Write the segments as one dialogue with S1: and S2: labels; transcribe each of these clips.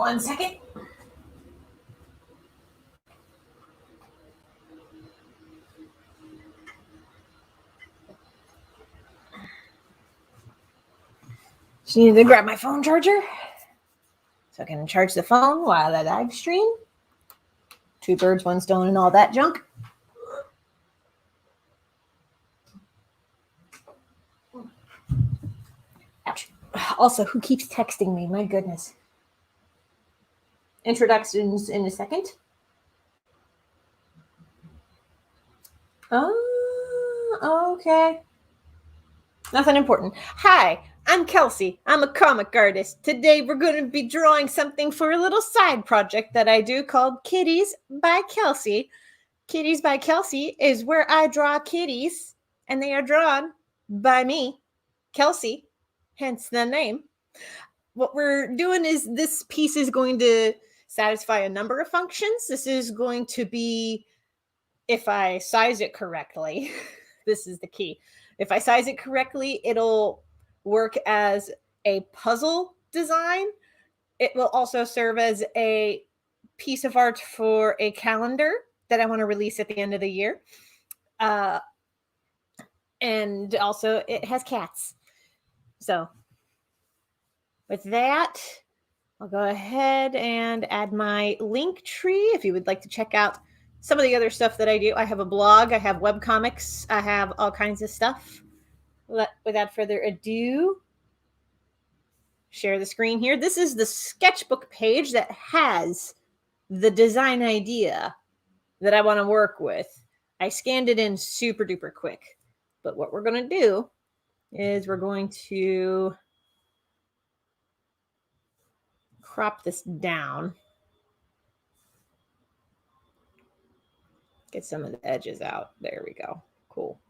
S1: 1 second. Just needed to grab my phone charger so I can charge the phone while I live stream. 2 birds, 1 stone, and all that junk. Ouch. Also, who keeps texting me? My goodness. Introductions in a second. Oh, okay. Nothing important. Hi, I'm Kelci. I'm a comic artist. Today we're going to be drawing something for a little side project that I do called Kitties by Kelci. Kitties by Kelci is where I draw kitties, and they are drawn by me, Kelci, hence the name. What we're doing is this piece is going to satisfy a number of functions. This is going to be, if I size it correctly, this is the key. If I size it correctly, it'll work as a puzzle design. It will also serve as a piece of art for a calendar that I want to release at the end of the year. And also it has cats. So with that, I'll go ahead and add my link tree if you would like to check out some of the other stuff that I do. I have a blog, I have webcomics, I have all kinds of stuff. Without further ado, share the screen here. This is the sketchbook page that has the design idea that I want to work with. I scanned it in super duper quick. But what we're going to do is we're going to crop this down. Get some of the edges out. There we go. Cool.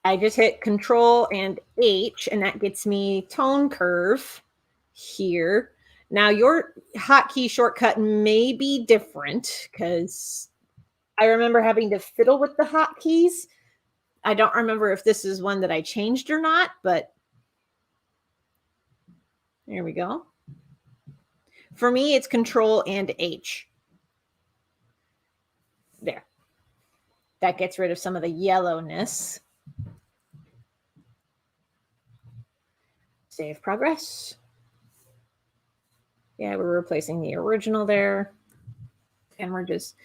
S1: I just hit Control and H, and that gets me tone curve here. Now, your hotkey shortcut may be different because I remember having to fiddle with the hotkeys. I don't remember if this is one that I changed or not, but there we go. For me, it's Control and H. There. That gets rid of some of the yellowness. Save progress. Yeah, we're replacing the original there. And we're just,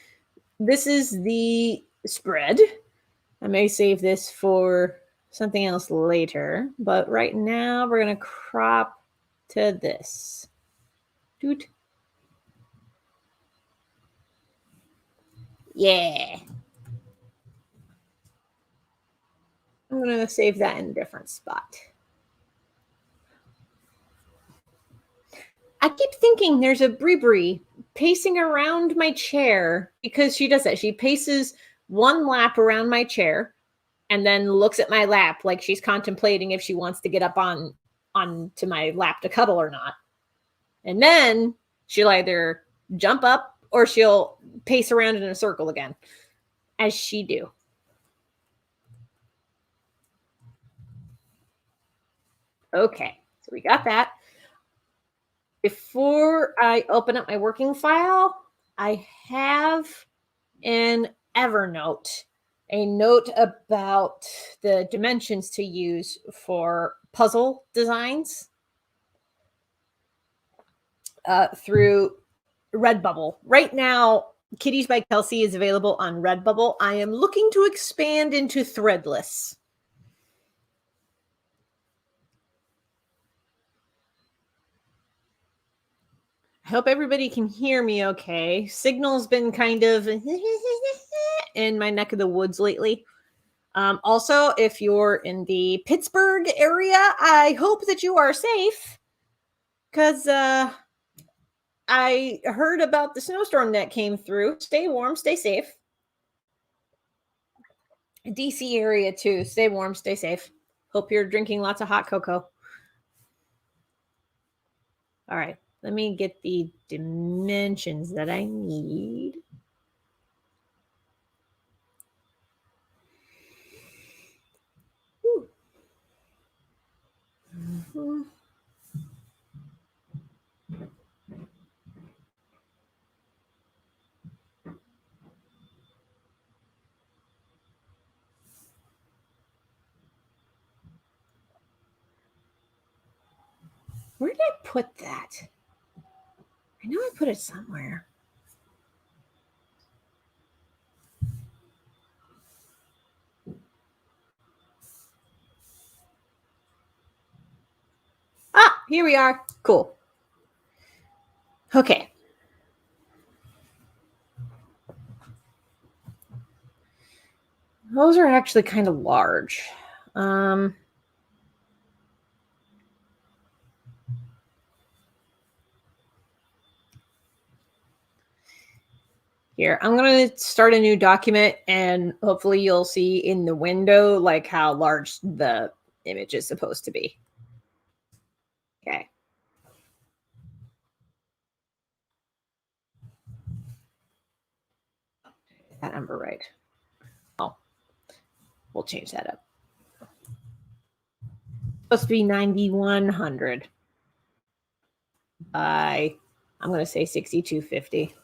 S1: this is the spread. I may save this for something else later, but right now we're going to crop to this. Doot. Yeah. I'm going to save that in a different spot. I keep thinking there's a Bree pacing around my chair because she does that. She paces one lap around my chair and then looks at my lap like she's contemplating if she wants to get up onto my lap to cuddle or not. And then she'll either jump up or she'll pace around in a circle again, as she do. Okay, so we got that. Before I open up my working file, I have in Evernote a note about the dimensions to use for puzzle designs through Redbubble. Right now, Kitties by Kelci is available on Redbubble. I am looking to expand into Threadless. I hope everybody can hear me okay. Signal's been kind of in my neck of the woods lately. Also, if you're in the Pittsburgh area, I hope that you are safe because I heard about the snowstorm that came through. Stay warm, stay safe. DC area too. Stay warm, stay safe. Hope you're drinking lots of hot cocoa. All right. Let me get the dimensions that I need. Where did I put that? I know I put it somewhere. Ah, here we are. Cool. Okay. Those are actually kind of large. Here, I'm going to start a new document, and hopefully you'll see in the window like how large the image is supposed to be. Okay. That number right. Oh, we'll change that up. Supposed to be 9100 by, I'm going to say 6250.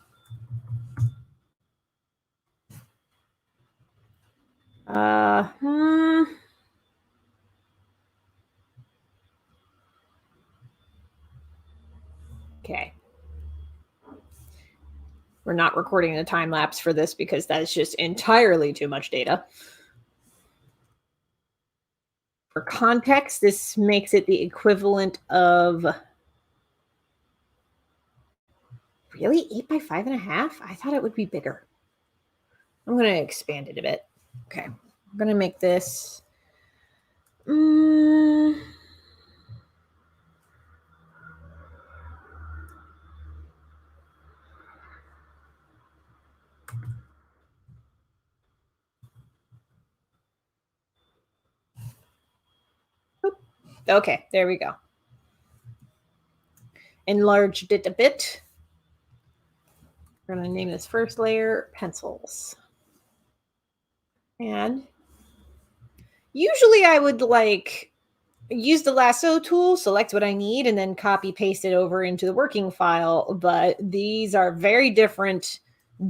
S1: Okay. We're not recording the time lapse for this because that's just entirely too much data. For context, this makes it the equivalent of really 8 by 5.5. I thought it would be bigger. I'm going to expand it a bit. Okay. I'm going to make this. Okay, there we go. Enlarged it a bit. We're going to name this first layer pencils. And usually I would use the lasso tool, select what I need, and then copy paste it over into the working file. But these are very different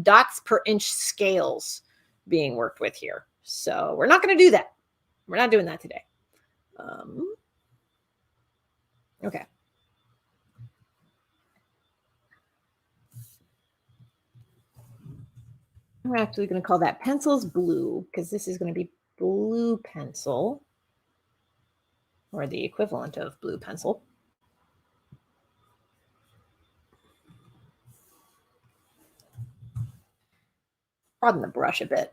S1: dots per inch scales being worked with here. So we're not going to do that. We're not doing that today. Okay. I'm actually going to call that pencils blue because this is going to be blue pencil, or the equivalent of blue pencil. Broaden the brush a bit.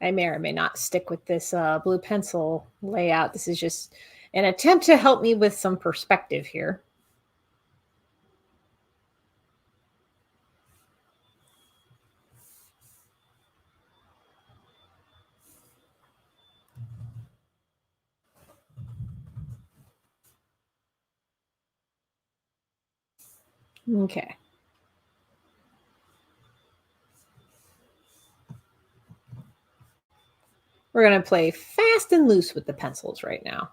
S1: I may or may not stick with this blue pencil layout. This is just an attempt to help me with some perspective here. Okay. We're going to play fast and loose with the pencils right now.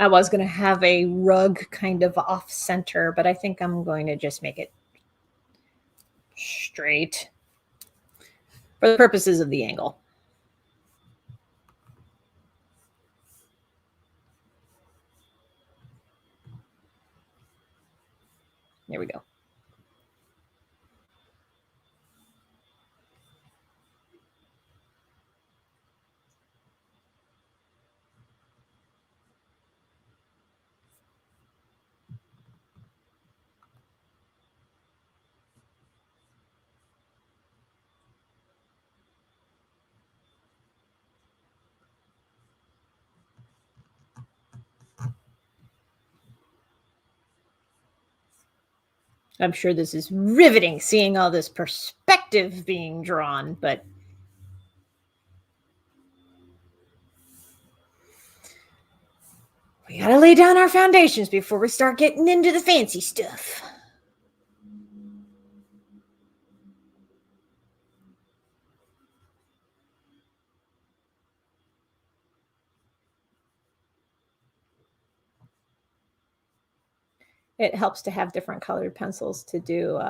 S1: I was going to have a rug kind of off center, but I think I'm going to just make it straight for the purposes of the angle. I'm sure this is riveting, seeing all this perspective being drawn, but we gotta lay down our foundations before we start getting into the fancy stuff. It helps to have different colored pencils to do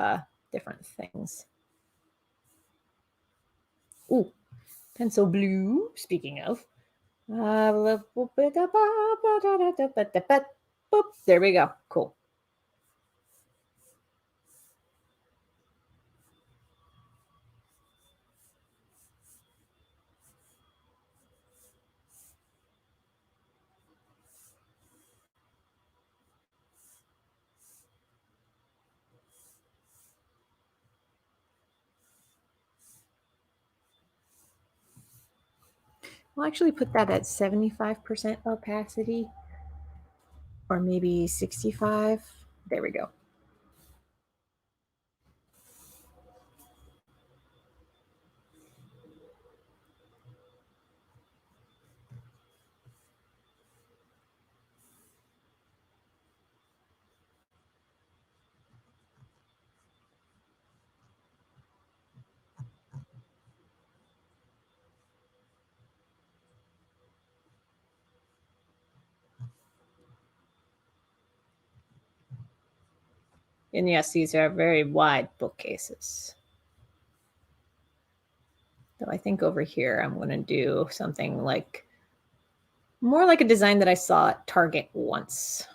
S1: different things. Ooh, pencil blue, speaking of. There we go. Cool. I'll actually put that at 75% opacity, or maybe 65. There we go. And yes, these are very wide bookcases. So I think over here I'm going to do something like more like a design that I saw at Target once.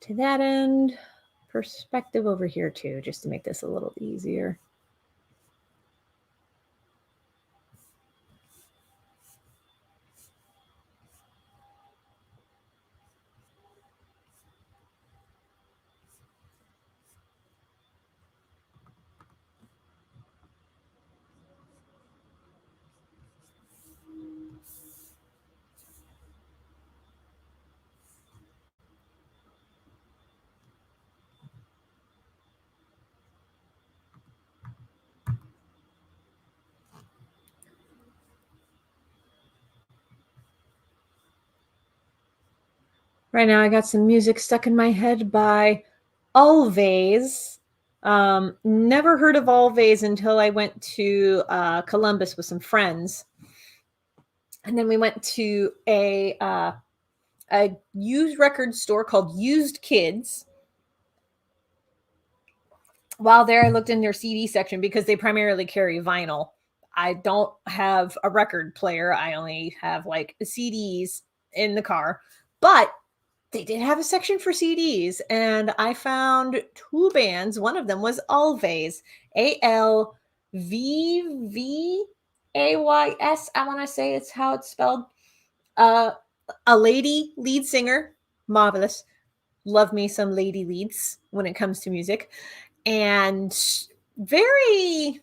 S1: To that end, perspective over here too, just to make this a little easier. Right now I got some music stuck in my head by Always. Never heard of Always until I went to Columbus with some friends. And then we went to a used record store called Used Kids. While there, I looked in their CD section because they primarily carry vinyl. I don't have a record player. I only have like CDs in the car. But they did have a section for CDs, and I found two bands. One of them was Always, Alvvays. I want to say it's how it's spelled. Uh, a lady lead singer, marvelous. Love me some lady leads when it comes to music, and very.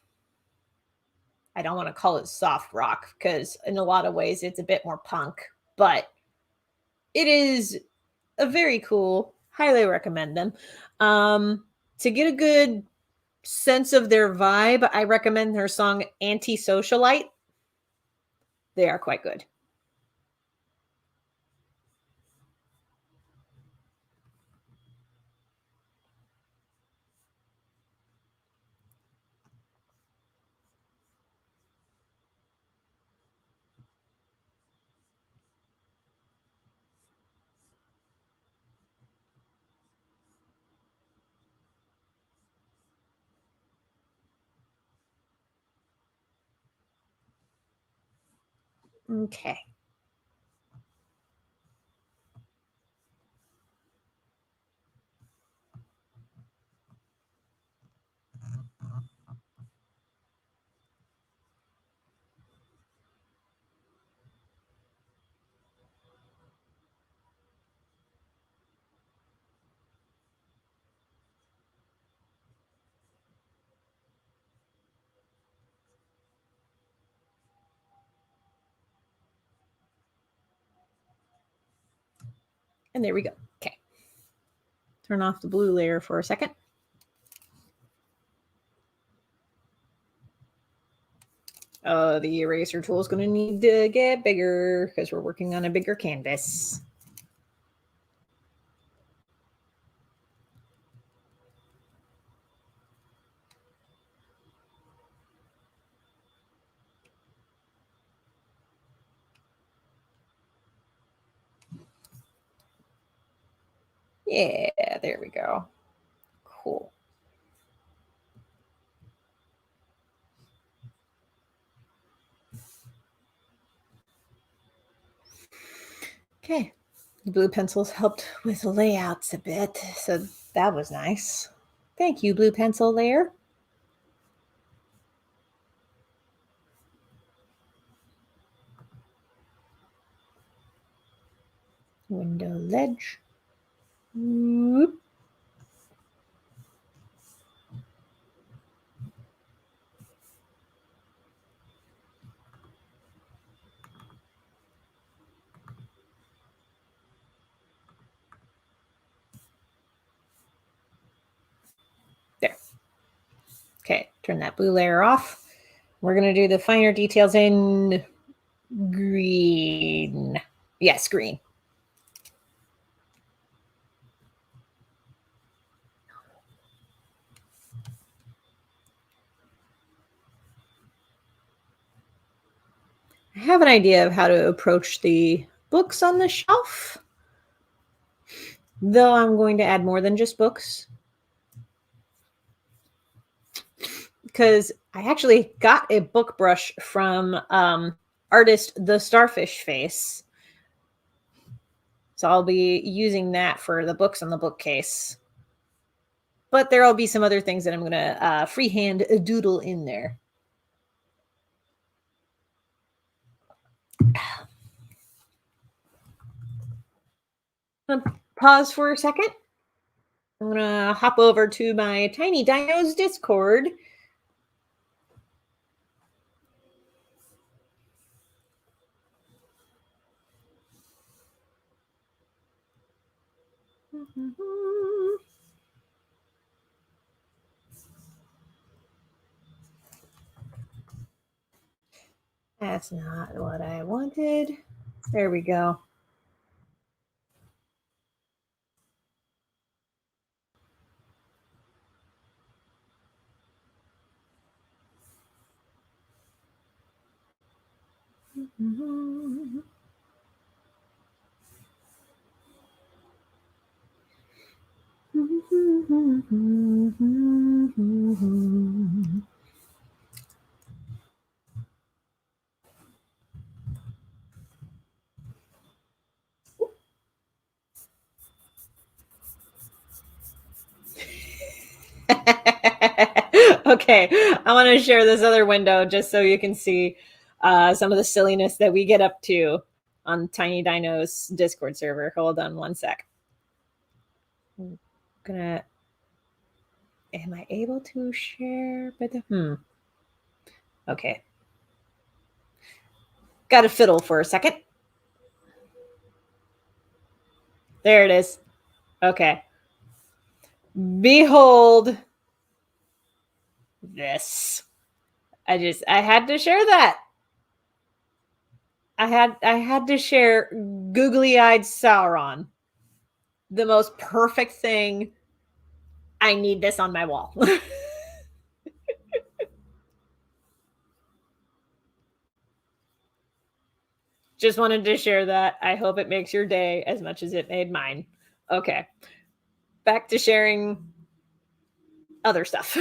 S1: I don't want to call it soft rock because in a lot of ways it's a bit more punk, but it is a very cool. Highly recommend them. To get a good sense of their vibe, I recommend their song Anti-Socialite. They are quite good. Okay. And there we go. Okay. turn off the blue layer for a second. Oh, the eraser tool is going to need to get bigger because we're working on a bigger canvas. Yeah, there we go. Cool. Okay, the blue pencils helped with the layouts a bit, so that was nice. Thank you, blue pencil layer. Window ledge. Whoop. There. Okay, turn that blue layer off. We're going to do the finer details in green. Yes, green. I have an idea of how to approach the books on the shelf, though I'm going to add more than just books. Because I actually got a book brush from artist The Starfish Face. So I'll be using that for the books on the bookcase. But there will be some other things that I'm going to freehand doodle in there. Pause for a second. I'm going to hop over to my Tiny Dinos Discord. That's not what I wanted. There we go. Okay, I want to share this other window just so you can see some of the silliness that we get up to on Tiny Dino's Discord server. Hold on one sec. I'm gonna. Am I able to share? Okay. Got to fiddle for a second. There it is. Okay. Behold this. I had to share that. I had to share googly-eyed Sauron. The most perfect thing. I need this on my wall. Just wanted to share that. I hope it makes your day as much as it made mine. Okay. Back to sharing other stuff.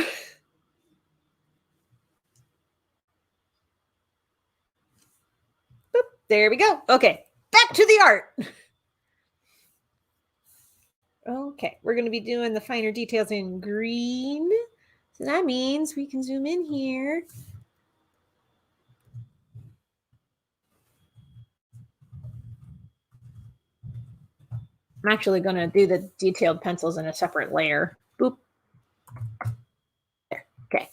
S1: Boop, there we go. Okay. Back to the art. Okay. We're going to be doing the finer details in green. So that means we can zoom in here. I'm actually going to do the detailed pencils in a separate layer. Boop. There. Okay.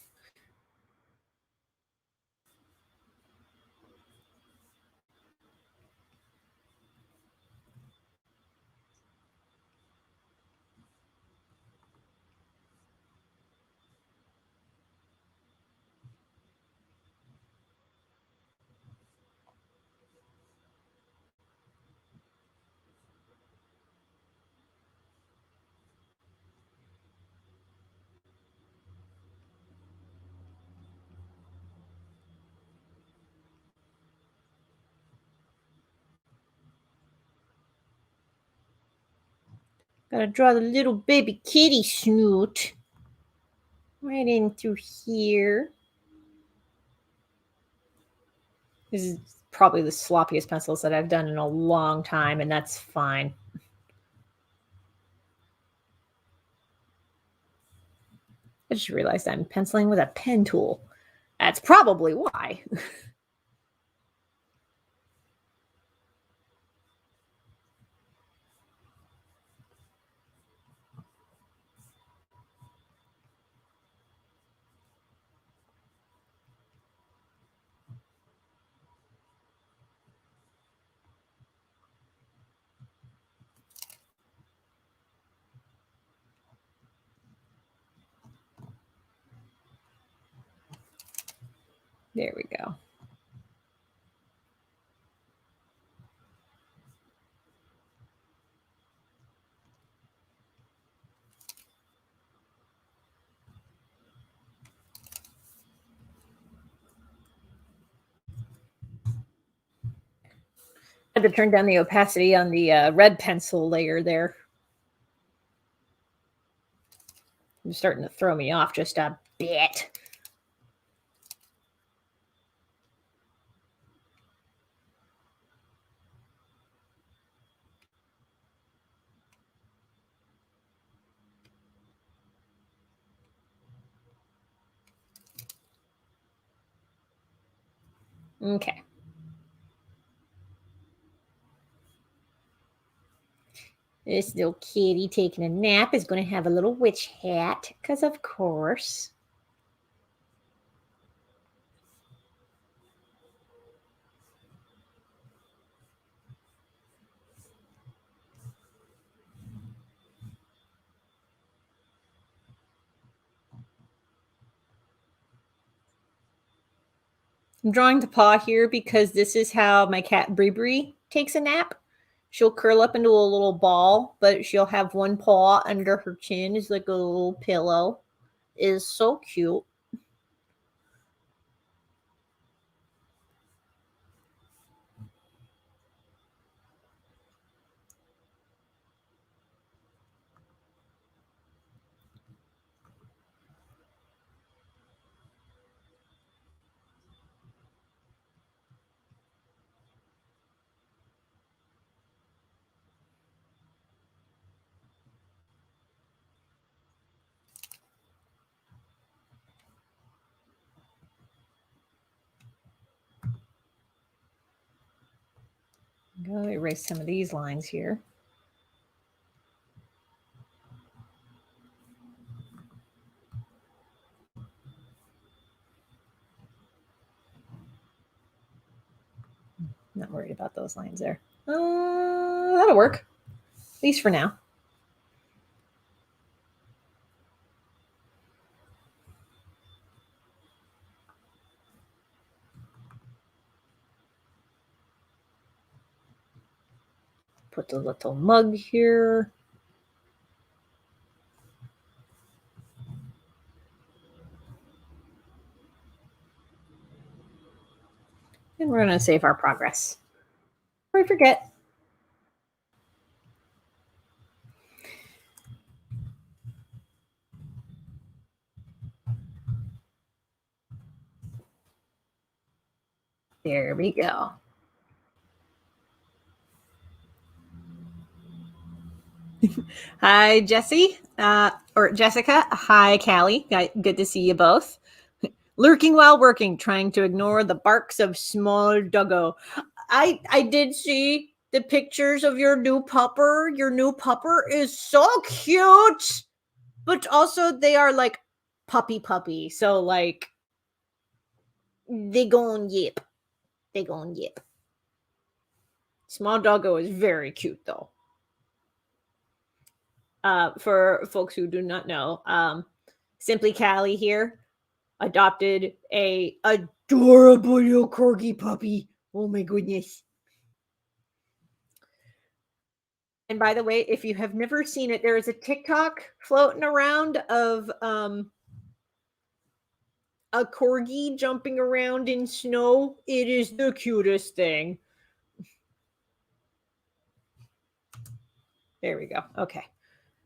S1: Gotta draw the little baby kitty snoot right in through here. This is probably the sloppiest pencils that I've done in a long time, and that's fine. I just realized I'm penciling with a pen tool. That's probably why. There we go. I had to turn down the opacity on the red pencil layer there. It's starting to throw me off just a bit. Okay. This little kitty taking a nap is going to have a little witch hat, because of course. I'm drawing the paw here because this is how my cat Bri takes a nap. She'll curl up into a little ball, but she'll have one paw under her chin as like a little pillow. It is so cute. Go erase some of these lines here. Not worried about those lines there. That'll work, at least for now. Put the little mug here. And we're going to save our progress. Before I forget. There we go. Hi, Jesse, or Jessica. Hi, Callie. Good to see you both. Lurking while working, trying to ignore the barks of small doggo. I did see the pictures of your new pupper. Your new pupper is so cute, but also they are like puppy. So like they gon' yip. They gon' yip. Small doggo is very cute though. For folks who do not know, Simply Callie here adopted a adorable little corgi puppy. Oh my goodness. And by the way, if you have never seen it, there is a TikTok floating around of a corgi jumping around in snow. It is the cutest thing. There we go. Okay.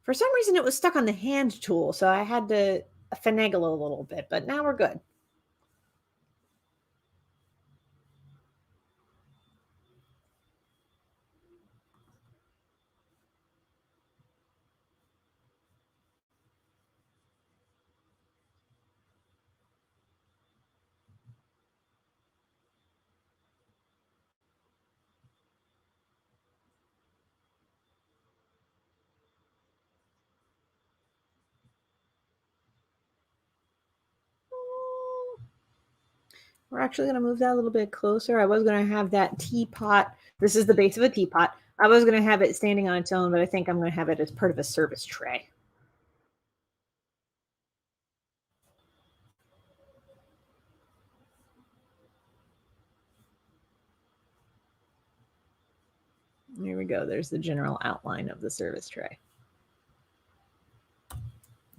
S1: For some reason, it was stuck on the hand tool, so I had to finagle a little bit, but now we're good. We're actually going to move that a little bit closer. I was going to have that teapot. This is the base of a teapot. I was going to have it standing on its own, but I think I'm going to have it as part of a service tray. Here we go. There's the general outline of the service tray.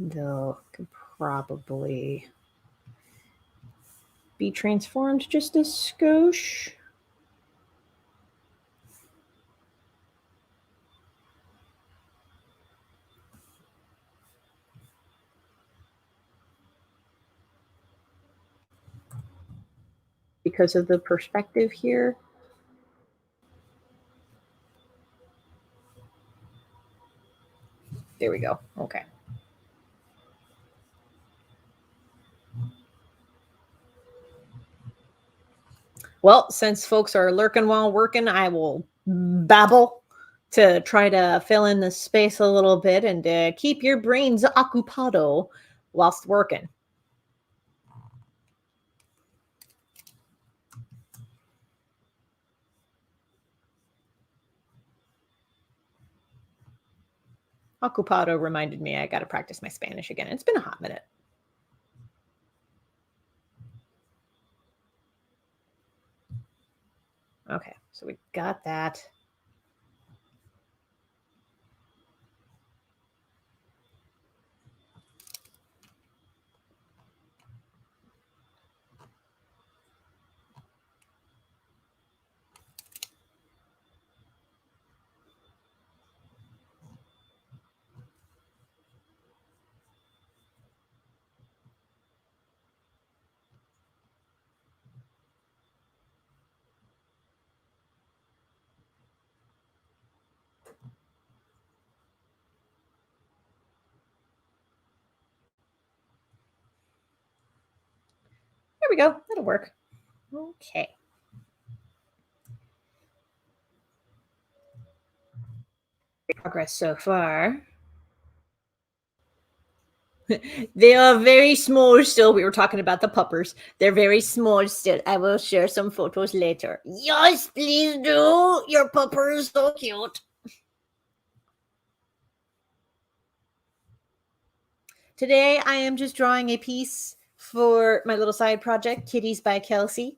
S1: Though could probably be transformed just a skosh. Because of the perspective here. There we go. Okay. Well, since folks are lurking while working, I will babble to try to fill in the space a little bit and keep your brains occupado whilst working. Occupado reminded me I got to practice my Spanish again. It's been a hot minute. Okay, so we got that. There we go. That'll work. Okay. Progress so far. They are very small still. We were talking about the puppers. They're very small still. I will share some photos later. Yes, please do. Your pupper is so cute. Today, I am just drawing a piece for my little side project, Kitties by Kelci.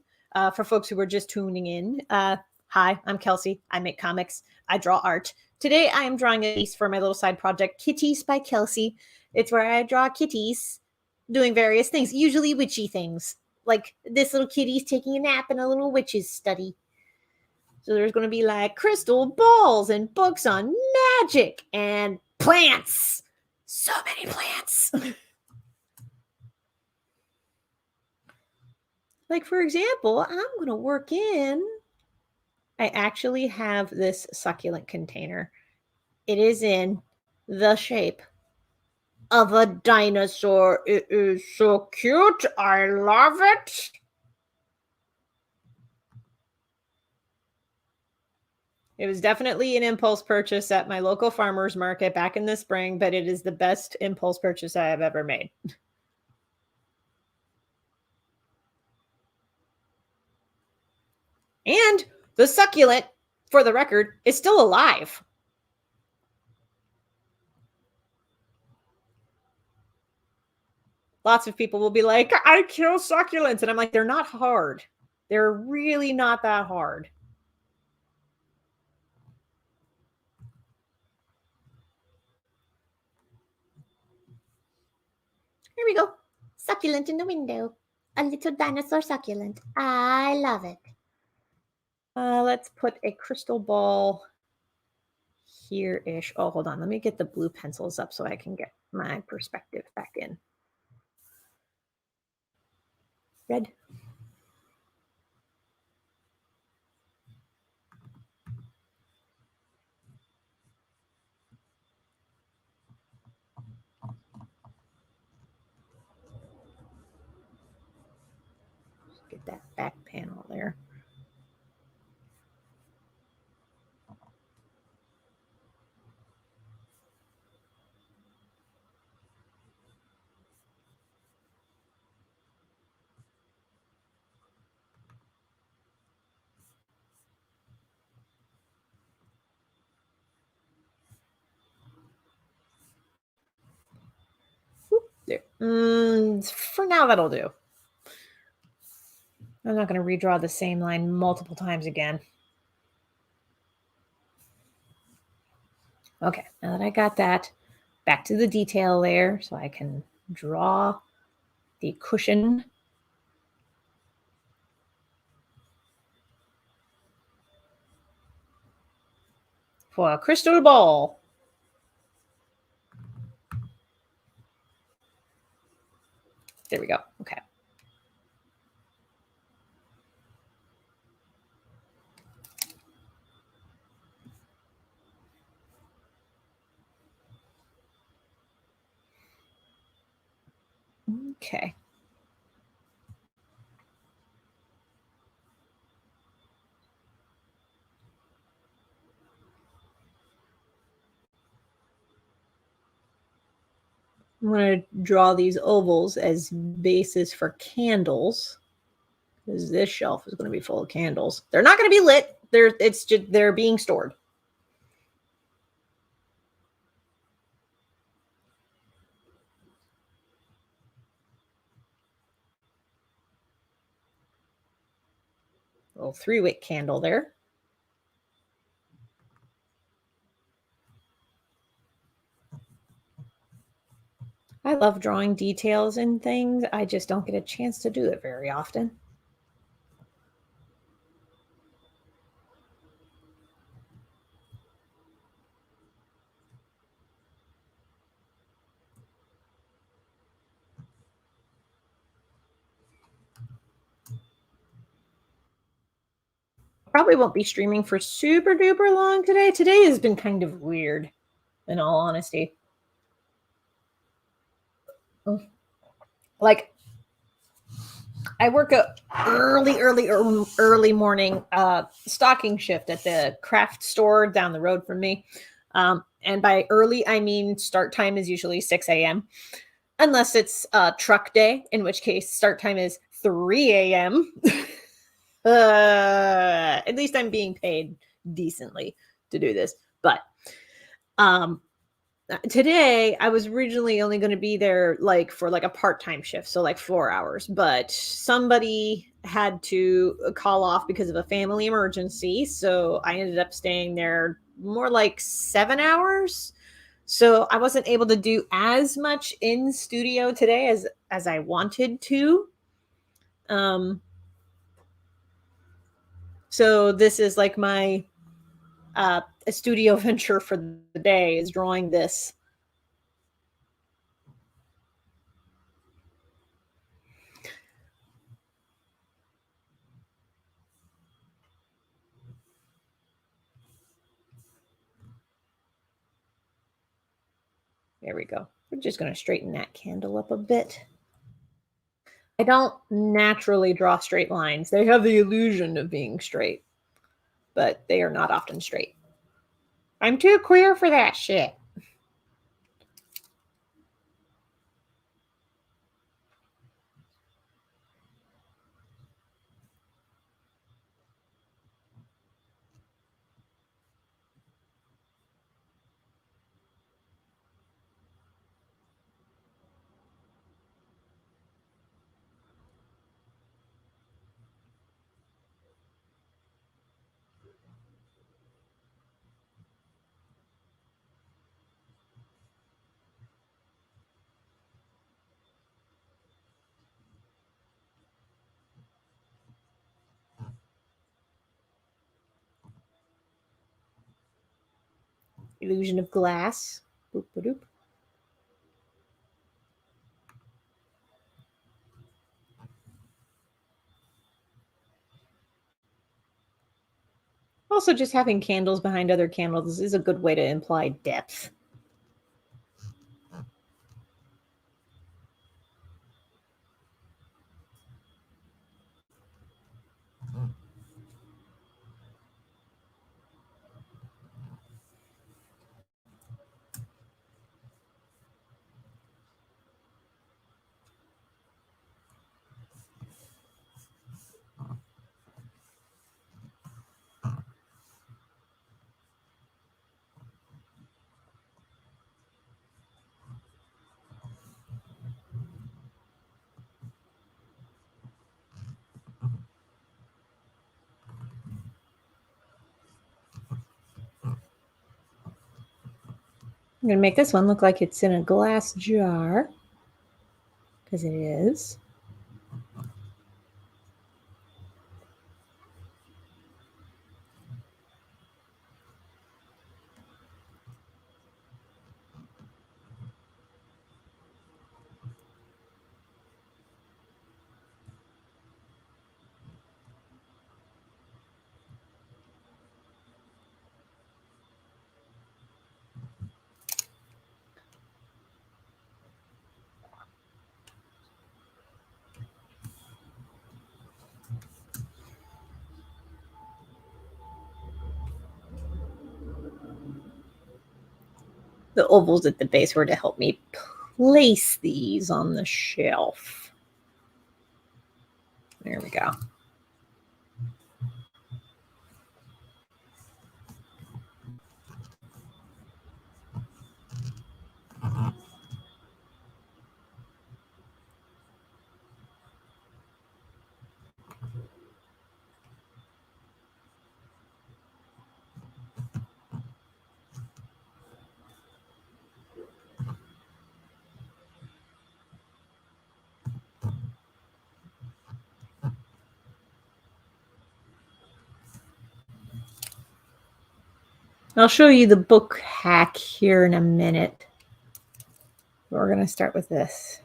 S1: For folks who were just tuning in, hi, I'm Kelci. I make comics. I draw art. Today, I am drawing a piece for my little side project, Kitties by Kelci. It's where I draw kitties doing various things, usually witchy things. Like this little kitty's taking a nap in a little witch's study. So there's going to be like crystal balls and books on magic and plants. So many plants. Like, for example, I'm going to work in. I actually have this succulent container. It is in the shape of a dinosaur. It is so cute. I love it. It was definitely an impulse purchase at my local farmer's market back in the spring, but it is the best impulse purchase I have ever made. And the succulent, for the record, is still alive. Lots of people will be like, I kill succulents. And I'm like, they're not hard. They're really not that hard. Here we go. Succulent in the window. A little dinosaur succulent. I love it. Let's put a crystal ball here-ish. Oh, hold on. Let me get the blue pencils up so I can get my perspective back in. Red. Get that back panel there. There. For now, that'll do. I'm not going to redraw the same line multiple times again. Okay, now that I got that, back to the detail layer so I can draw the cushion. For a crystal ball. There we go. Okay. Okay. I'm going to draw these ovals as bases for candles, because this shelf is going to be full of candles. They're not going to be lit. They're being stored. A little 3-wick candle there. I love drawing details in things. I just don't get a chance to do it very often. Probably won't be streaming for super duper long today. Today has been kind of weird, in all honesty. Like, I work a early morning stocking shift at the craft store down the road from me. And by early, I mean start time is usually 6 a.m. Unless it's truck day, in which case start time is 3 a.m. At least I'm being paid decently to do this. But today I was originally only going to be there for a part-time shift, so like 4 hours, but somebody had to call off because of a family emergency, so I ended up staying there more like 7 hours. So I wasn't able to do as much in studio today as I wanted to. So this is like my a studio venture for the day, is drawing this. There we go. We're just going to straighten that candle up a bit. I don't naturally draw straight lines. They have the illusion of being straight, but they are not often straight. I'm too queer for that shit. Illusion of glass. Boop, ba-doop. Also, just having candles behind other candles is a good way to imply depth. I'm going to make this one look like it's in a glass jar, because it is. The ovals at the base were to help me place these on the shelf. There we go. I'll show you the book hack here in a minute. We're going to start with this.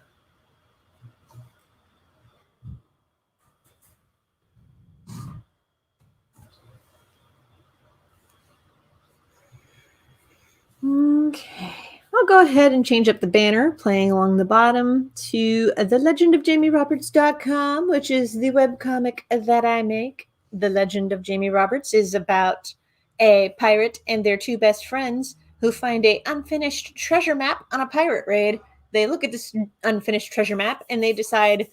S1: Okay. I'll go ahead and change up the banner, playing along the bottom, to thelegendofjamieroberts.com, which is the webcomic that I make. The Legend of Jamie Roberts is about a pirate and their two best friends who find a unfinished treasure map on a pirate raid. They look at this unfinished treasure map and they decide,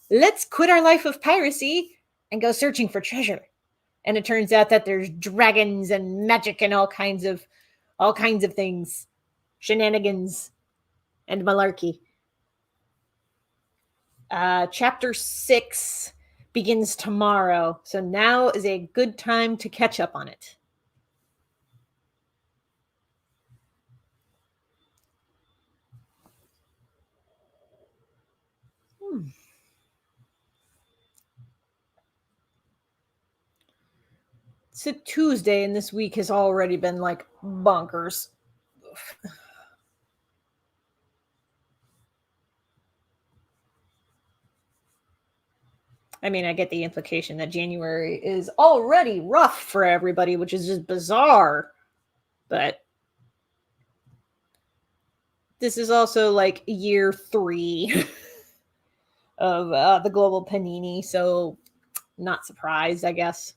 S1: let's quit our life of piracy and go searching for treasure. And it turns out that there's dragons and magic and all kinds of things, shenanigans and malarkey. Chapter 6 begins tomorrow, so now is a good time to catch up on it. It's a Tuesday, and this week has already been like bonkers. I mean, I get the implication that January is already rough for everybody, which is just bizarre. But this is also like year 3 of the global panini, so not surprised, I guess.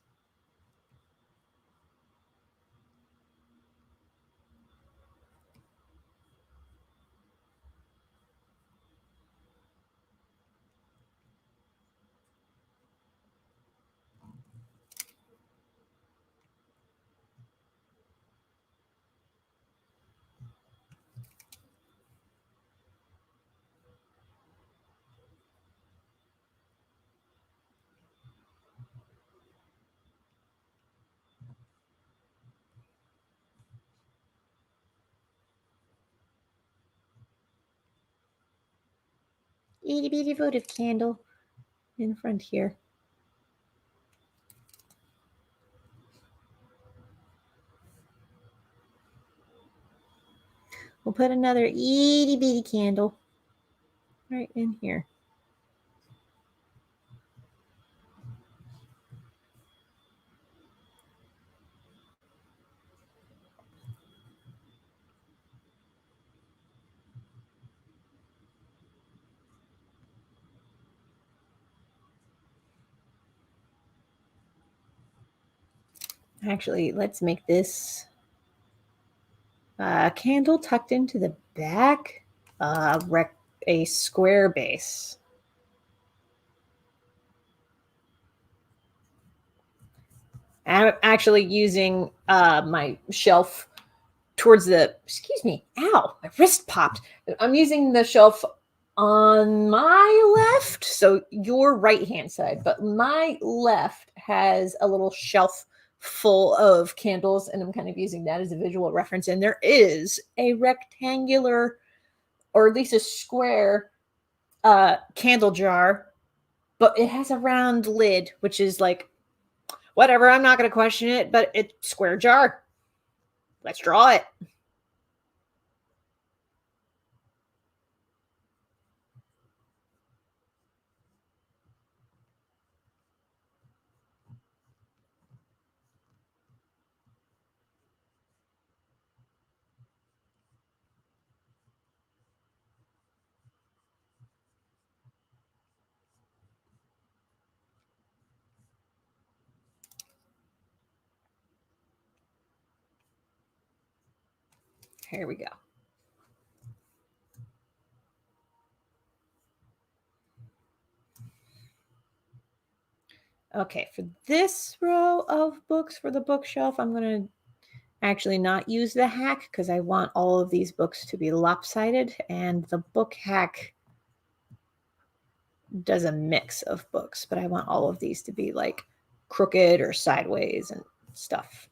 S1: Itty bitty votive candle in front here. We'll put another itty bitty candle right in here. Actually, let's make this candle tucked into the back, a square base. I'm actually using my shelf towards the, excuse me, ow, my wrist popped. I'm using the shelf on my left, so your right hand side, but my left has a little shelf full of candles, and I'm kind of using that as a visual reference. And there is a rectangular, or at least a square, candle jar, but it has a round lid, which is like, whatever, I'm not going to question it, but it's square jar. Let's draw it. Here we go. Okay, for this row of books for the bookshelf, I'm going to actually not use the hack because I want all of these books to be lopsided, and the book hack does a mix of books, but I want all of these to be like crooked or sideways and stuff.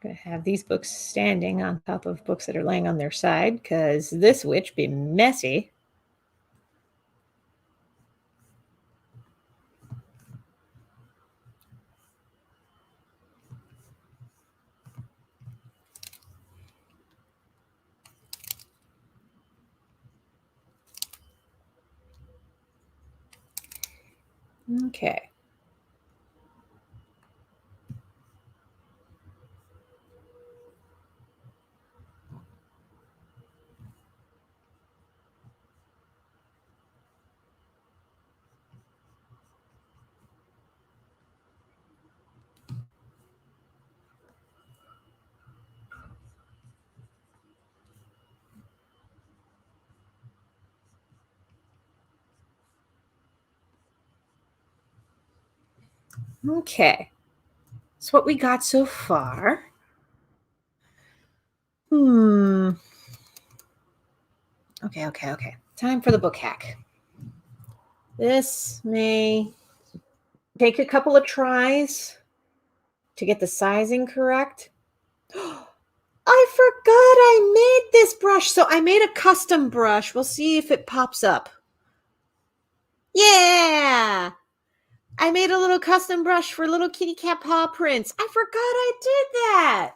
S1: Going to have these books standing on top of books that are laying on their side because this witch be messy. Okay. Okay. That's what we got so far. Okay. Time for the book hack. This may take a couple of tries to get the sizing correct. I forgot I made this brush. So I made a custom brush. We'll see if it pops up. Yeah! I made a little custom brush for little kitty cat paw prints. I forgot I did that.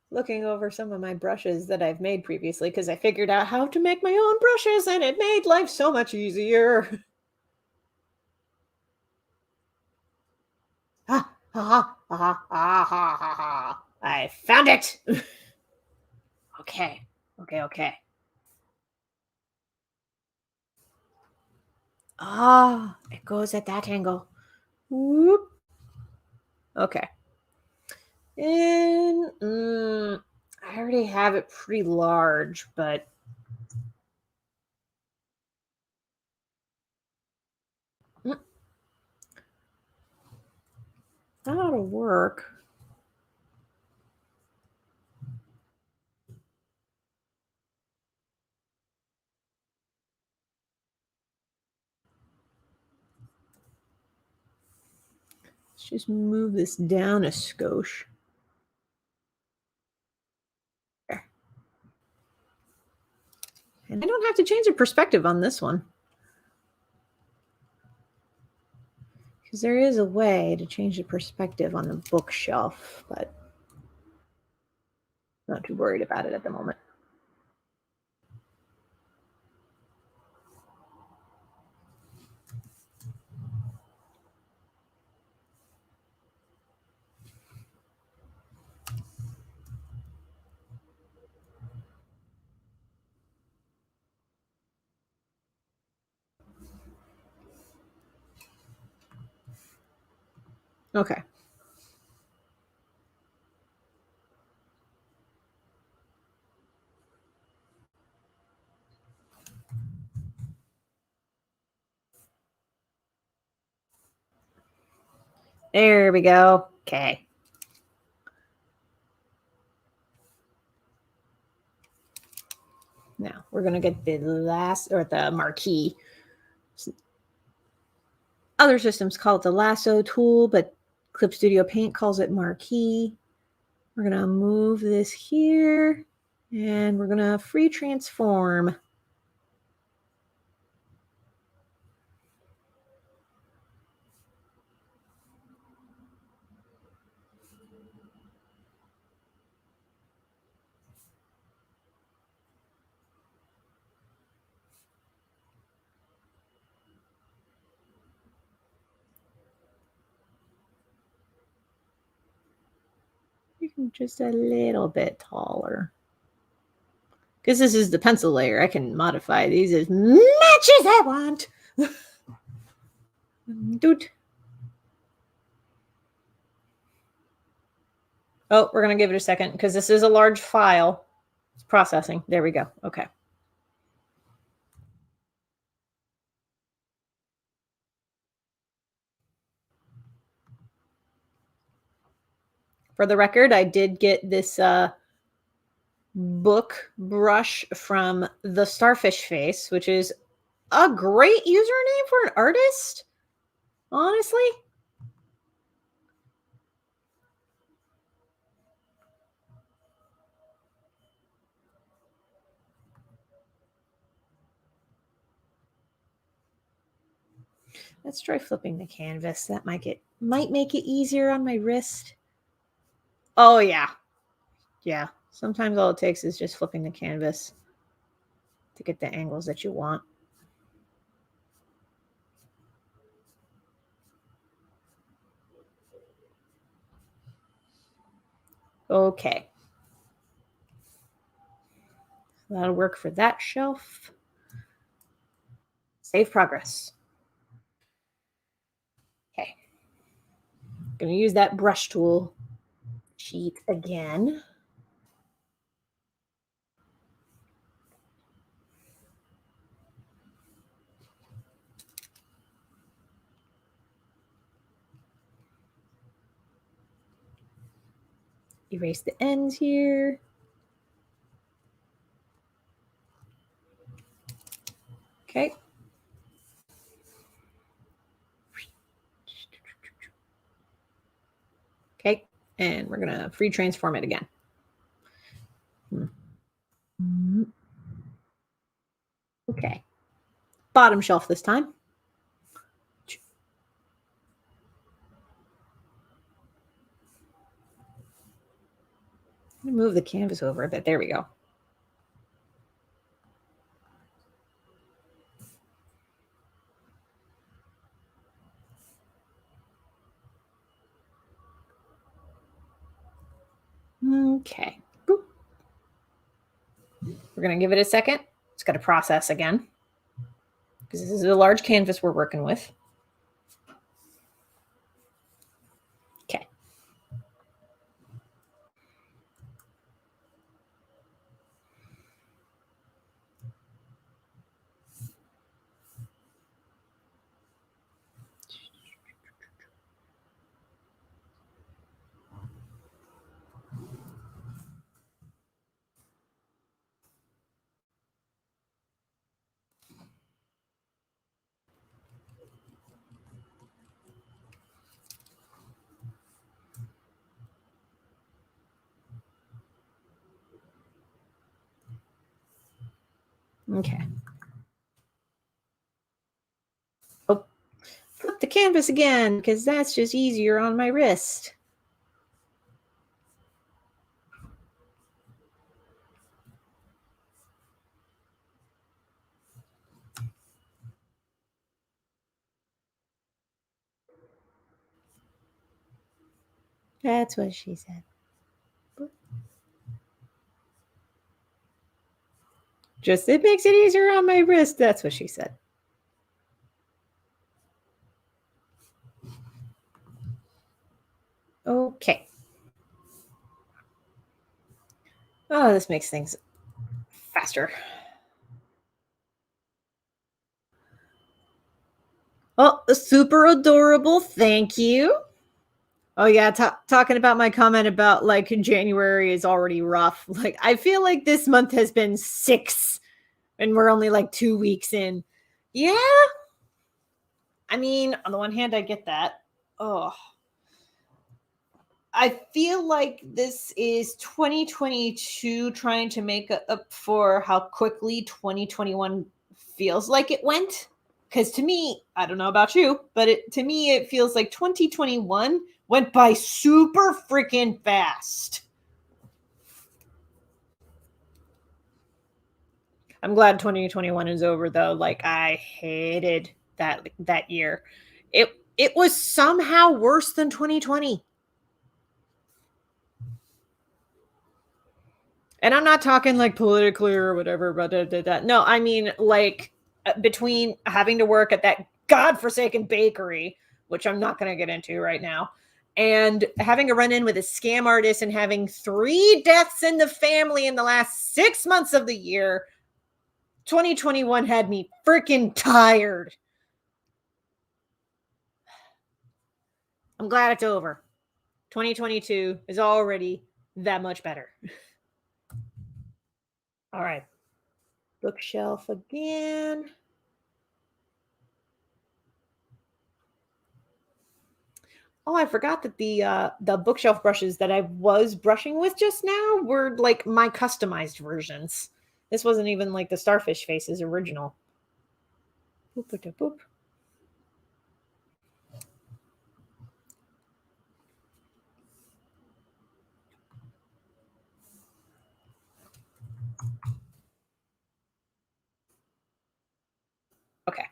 S1: Looking over some of my brushes that I've made previously because I figured out how to make my own brushes and it made life so much easier. I found it. Okay. Ah, it goes at that angle. Whoop. Okay. And I already have it pretty large, but mm, that ought to work. Let's just move this down a skosh. There. And I don't have to change the perspective on this one, because there is a way to change the perspective on the bookshelf, but I'm not too worried about it at the moment. Okay. There we go. Okay. Now we're going to get the the marquee. Other systems call it the Lasso Tool, but Clip Studio Paint calls it marquee. We're going to move this here, and we're going to free transform. Just a little bit taller. Because this is the pencil layer, I can modify these as much as I want. Doot. Oh, we're going to give it a second because this is a large file. It's processing. There we go. Okay. For the record, I did get this book brush from the Starfish Face, which is a great username for an artist, honestly. Let's try flipping the canvas. That might make it easier on my wrist. Oh yeah. Yeah. Sometimes all it takes is just flipping the canvas to get the angles that you want. Okay. That'll work for that shelf. Save progress. Okay. Gonna use that brush tool sheet again. Erase the ends here. Okay. Okay. And we're going to free transform it again. Okay. Bottom shelf this time. Move the canvas over a bit. There we go. Okay. Boop. We're going to give it a second. It's got to process again. because this is a large canvas we're working with. Okay. Okay. Oh, flip the canvas again, because that's just easier on my wrist. That's what she said. Just, it makes it easier on my wrist. That's what she said. Okay. Oh, this makes things faster. Oh, super adorable. Thank you. Oh yeah, talking about my comment about like January is already rough. Like I feel like this month has been 6 and we're only like 2 weeks in. Yeah. I mean, on the one hand I get that. Oh. I feel like this is 2022 trying to make up for how quickly 2021 feels like it went. Because to me, I don't know about you, but to me, it feels like 2021 went by super freaking fast. I'm glad 2021 is over though. Like I hated that year. It was somehow worse than 2020. And I'm not talking like politically or whatever, but no, I mean like between having to work at that godforsaken bakery, which I'm not going to get into right now, and having a run in with a scam artist and having 3 deaths in the family in the last 6 months of the year, 2021 had me freaking tired. I'm glad it's over. 2022 is already that much better. All right. Bookshelf again. Oh, I forgot that the bookshelf brushes that I was brushing with just now were like my customized versions. This wasn't even like the starfish faces original. Boop, boop, boop. Okay.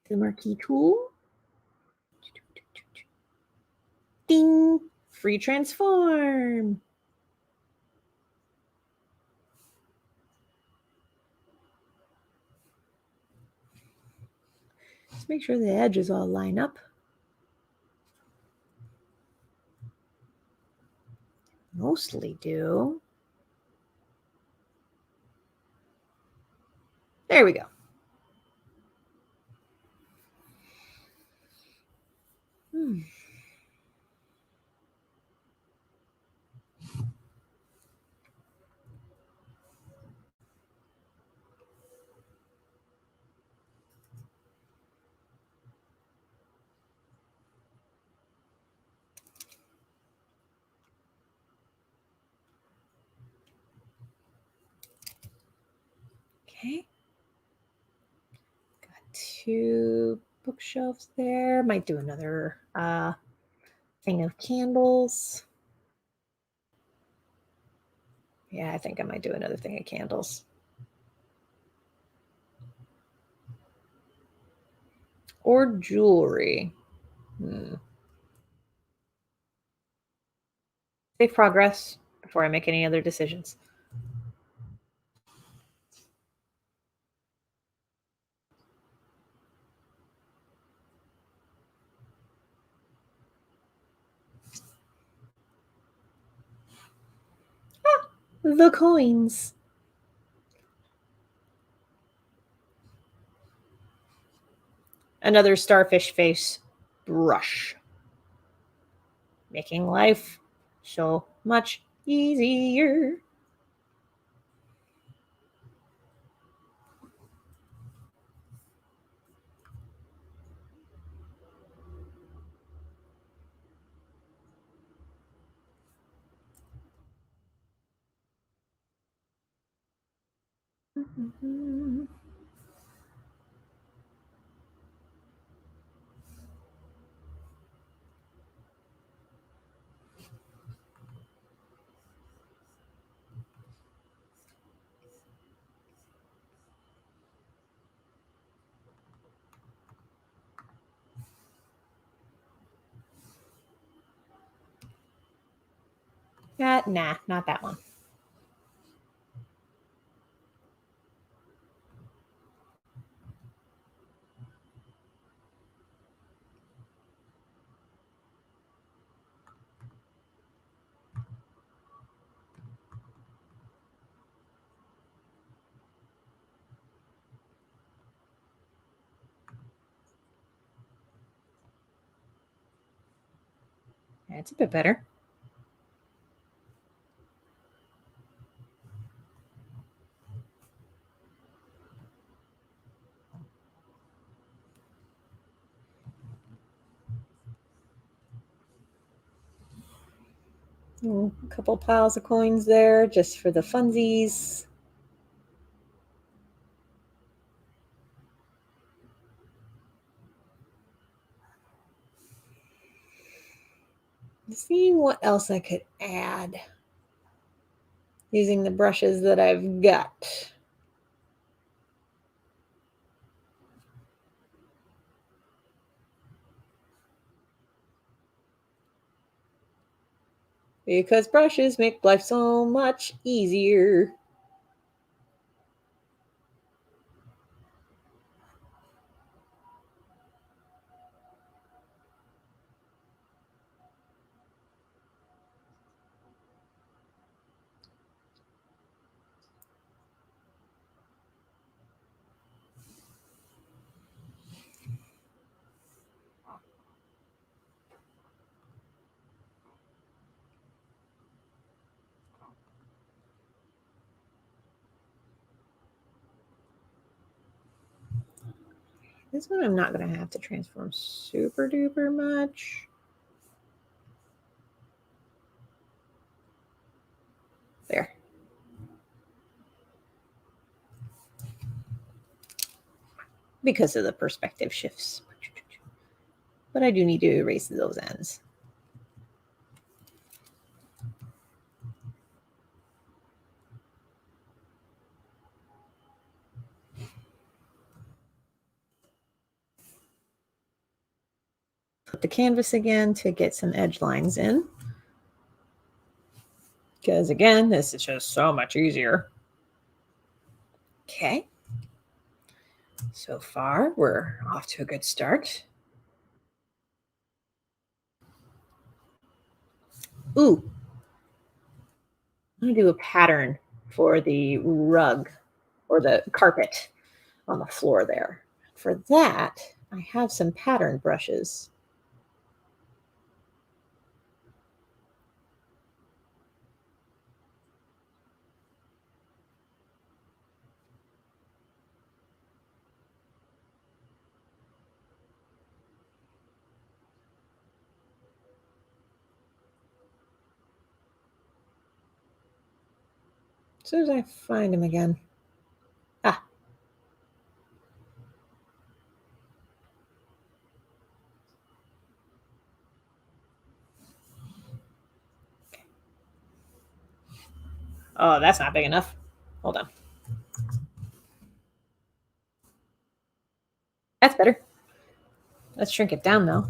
S1: The marquee tool. Ding. Free transform. Just make sure the edges all line up. Mostly do. There we go. Okay. Got 2 bookshelves there. Might do another thing of candles. Yeah, I think I might do another thing of candles. Or jewelry. Save progress before I make any other decisions. The coins. Another starfish face brush. Making life so much easier. Nah, not that one. That's a bit better. A couple piles of coins there just for the funsies. Seeing what else I could add using the brushes that I've got. Because brushes make life so much easier. This one I'm not going to have to transform super duper much. There. Because of the perspective shifts. But I do need to erase those ends. Flip the canvas again to get some edge lines in. Because again, this is just so much easier. Okay. So far, we're off to a good start. Ooh. I'm going to do a pattern for the rug or the carpet on the floor there. For that, I have some pattern brushes. As soon as I find them again. Ah. Oh, that's not big enough. Hold on. That's better. Let's shrink it down, though.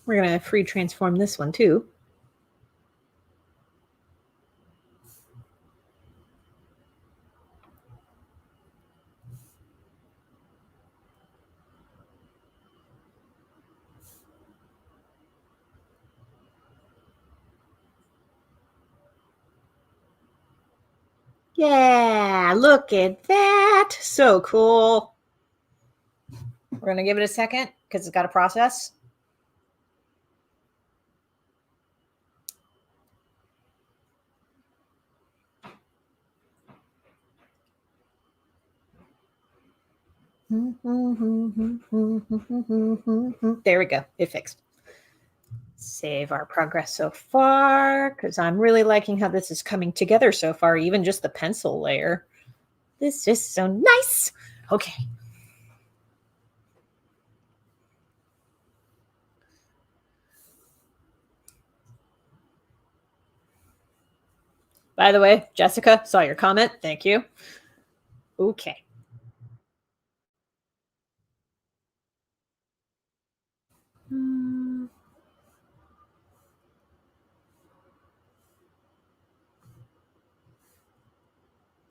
S1: We're going to free transform this one too. Yeah, look at that. So cool. We're going to give it a second because it's got to process. There we go. It fixed. Save our progress so far because I'm really liking how this is coming together so far, even just the pencil layer. This is so nice. Okay. By the way, Jessica, saw your comment. Thank you. Okay.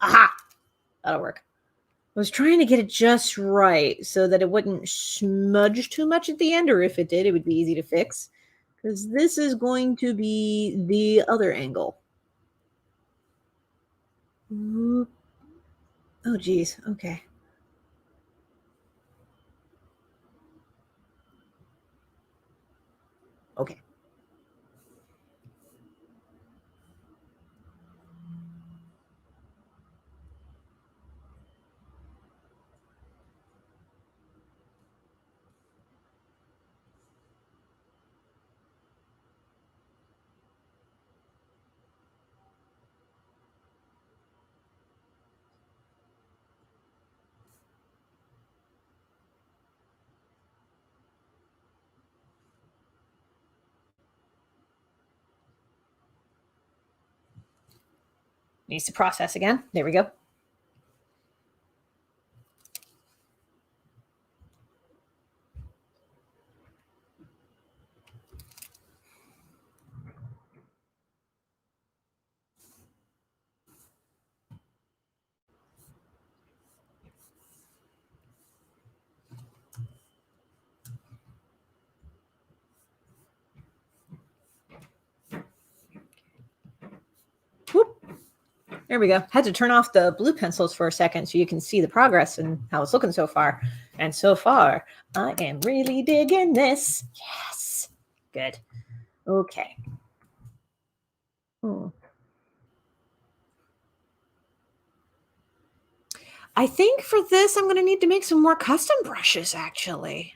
S1: Aha! That'll work. I was trying to get it just right so that it wouldn't smudge too much at the end, or if it did, it would be easy to fix. Because this is going to be the other angle. Oh, geez. Okay. Okay. Needs to process again. There we go. Whoop. There we go. Had to turn off the blue pencils for a second so you can see the progress and how it's looking so far. And so far, I am really digging this. Yes. Good. Okay. I think for this, I'm going to need to make some more custom brushes, actually.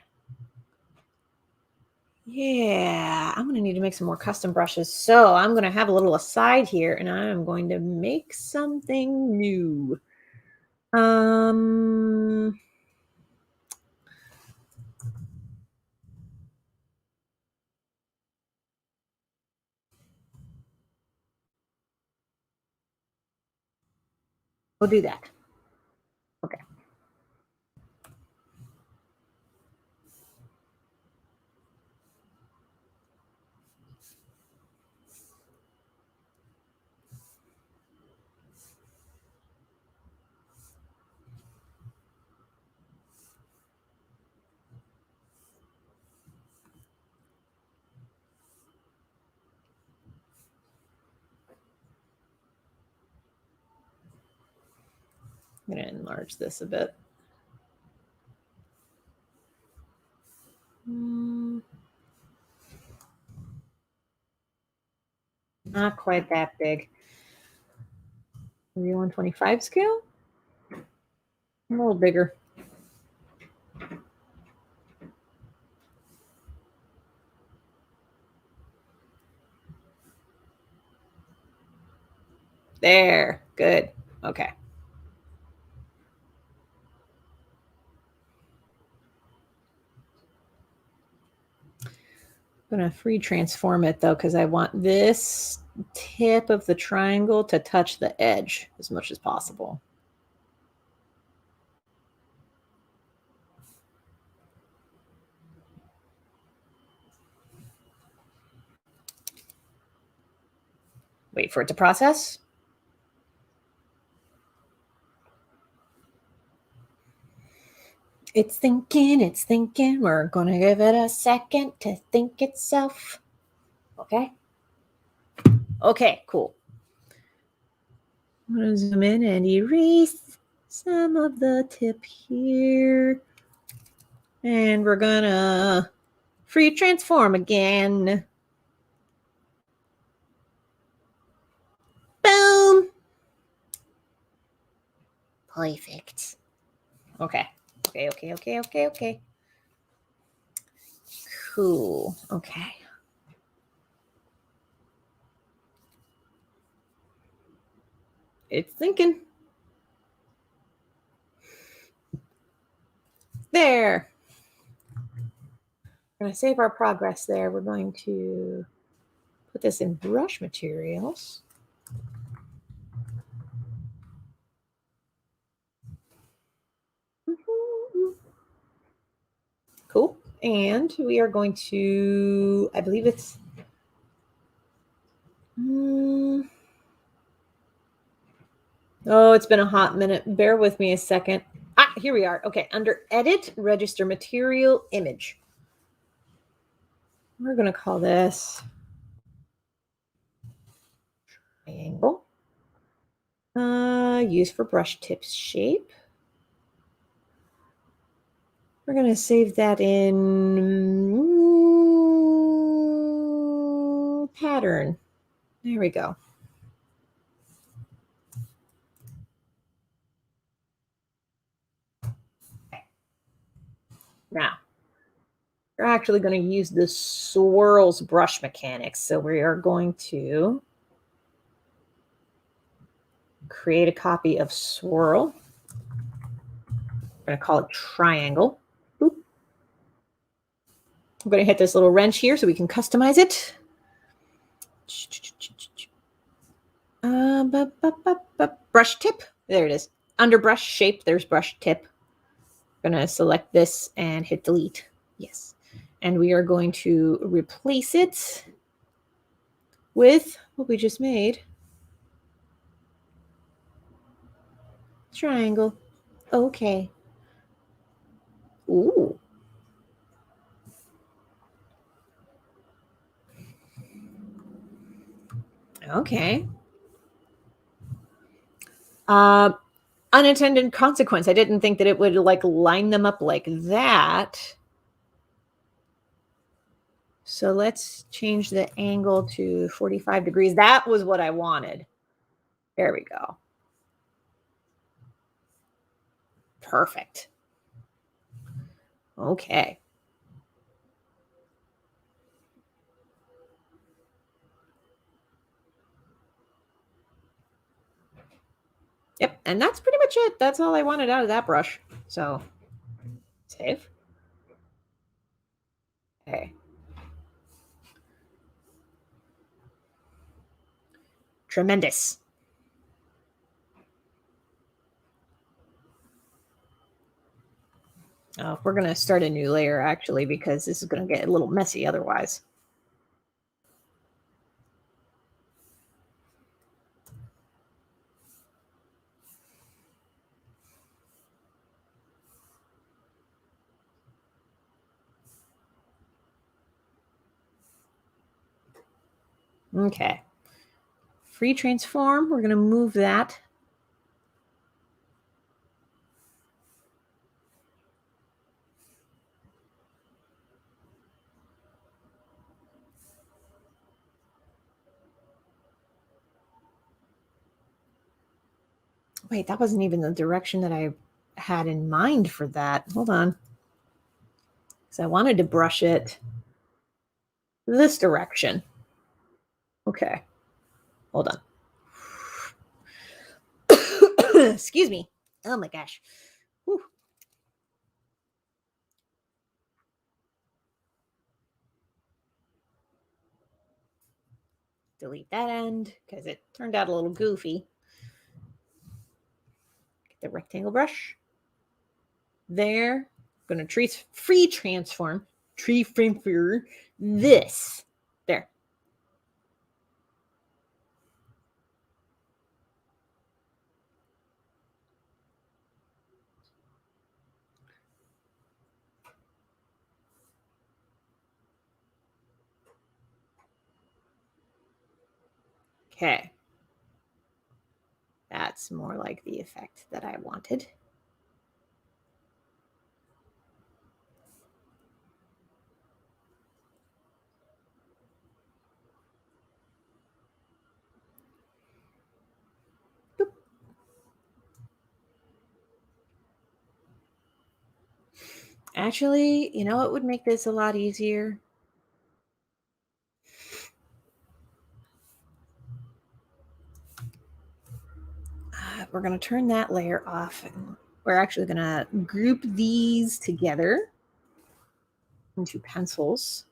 S1: Yeah, I'm going to need to make some more custom brushes. So I'm going to have a little aside here, and I'm going to make something new. We'll do that. Okay. I'm going to enlarge this a bit. Not quite that big. Maybe 125 scale? A little bigger. There. Good. Okay. I'm going to free transform it though, because I want this tip of the triangle to touch the edge as much as possible. Wait for it to process. It's thinking, it's thinking. We're going to give it a second to think itself. Okay. Okay, cool. I'm going to zoom in and erase some of the tip here. And we're going to free transform again. Boom. Perfect. Okay. Okay. Cool. Okay. It's thinking. There. We're going to save our progress there. We're going to put this in brush materials. Cool. And we are going to, I believe it's, oh, it's been a hot minute. Bear with me a second. Ah, here we are. Okay, under Edit, Register Material Image. We're going to call this triangle. Use for brush tips shape. We're going to save that in pattern. There we go. Now, we're actually going to use the swirls brush mechanics. So we are going to create a copy of swirl. We're going to call it triangle. Boop. I'm going to hit this little wrench here so we can customize it. Brush tip. There it is. Under brush shape, there's brush tip. I'm going to select this and hit delete. Yes. And we are going to replace it with what we just made. Triangle. Okay. Ooh. Okay. Unintended consequence. I didn't think that it would like line them up like that. So let's change the angle to 45 degrees. That was what I wanted. There we go. Perfect. Okay. Yep, and that's pretty much it. That's all I wanted out of that brush. So, save. Okay. Tremendous. Oh, we're going to start a new layer, actually, because this is going to get a little messy otherwise. Okay. Free transform. We're going to move that. Wait, that wasn't even the direction that I had in mind for that. Hold on. Because I wanted to brush it this direction. Okay. Hold on. Excuse me. Oh my gosh. Whew. Delete that end because it turned out a little goofy. Get the rectangle brush. There. I'm going to free transform. Tree frame for this. There. Okay. That's more like the effect that I wanted. Boop. Actually, you know what would make this a lot easier? We're going to turn that layer off. And we're actually going to group these together into pencils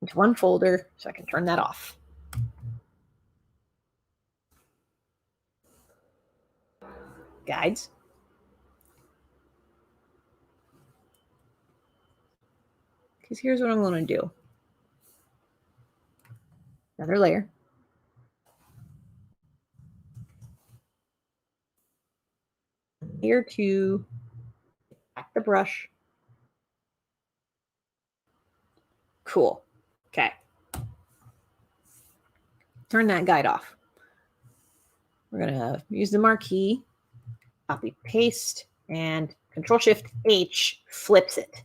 S1: into one folder so I can turn that off. Guides. Because here's what I'm going to do. Another layer. Layer 2. Back the brush. Cool. Okay. Turn that guide off. We're going to use the marquee, copy, paste, and Control-Shift-H flips it.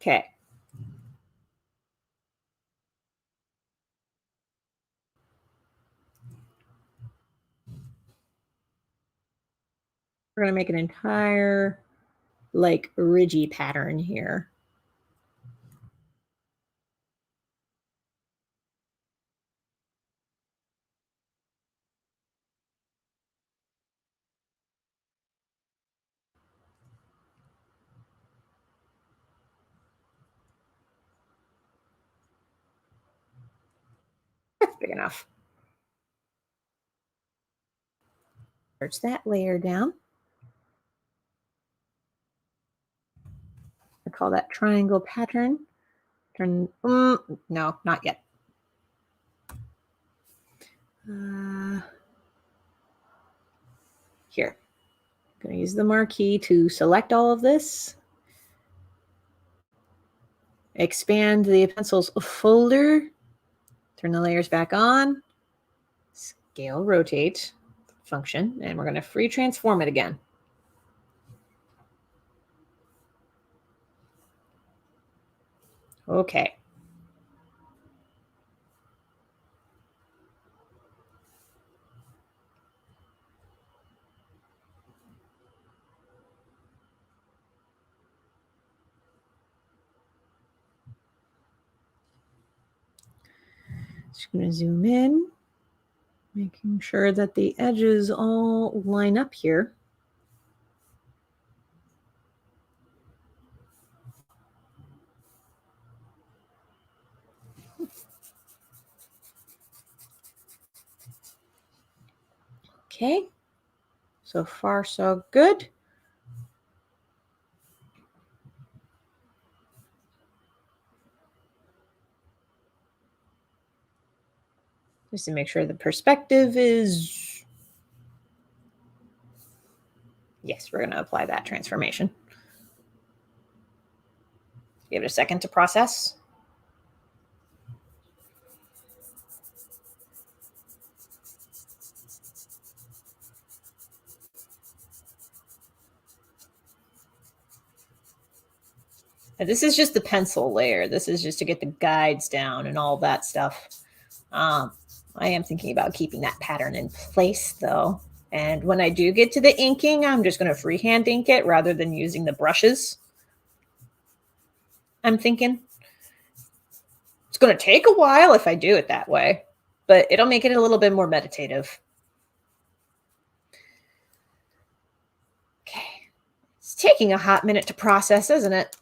S1: Okay. We're going to make an entire, like, ridgy pattern here. That's big enough. Search that layer down. I call that triangle pattern. Turn, no, not yet. Here. I'm going to use the marquee to select all of this. Expand the pencils folder. Turn the layers back on. Scale rotate function. And we're going to free transform it again. Okay. Just going to zoom in, making sure that the edges all line up here. Okay, so far so good. Just to make sure the perspective is, yes, we're going to apply that transformation. Give it a second to process. And this is just the pencil layer. This is just to get the guides down and all that stuff. I am thinking about keeping that pattern in place though. And when I do get to the inking, I'm just going to freehand ink it rather than using the brushes. I'm thinking it's going to take a while if I do it that way, but it'll make it a little bit more meditative. Okay. It's taking a hot minute to process, isn't it?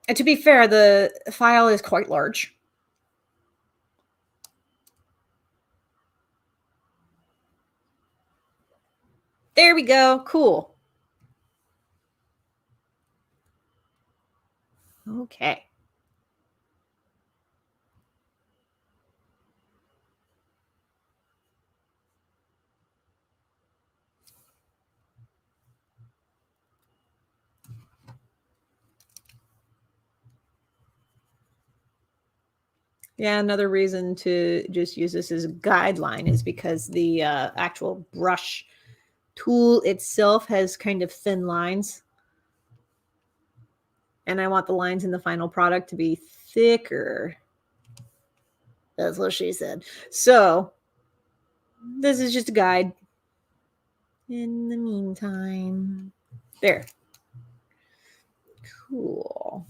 S1: And to be fair, the file is quite large. There we go. Cool. Okay. Yeah, another reason to just use this as a guideline is because the actual brush tool itself has kind of thin lines. And I want the lines in the final product to be thicker. That's what she said. So this is just a guide. In the meantime, there. Cool.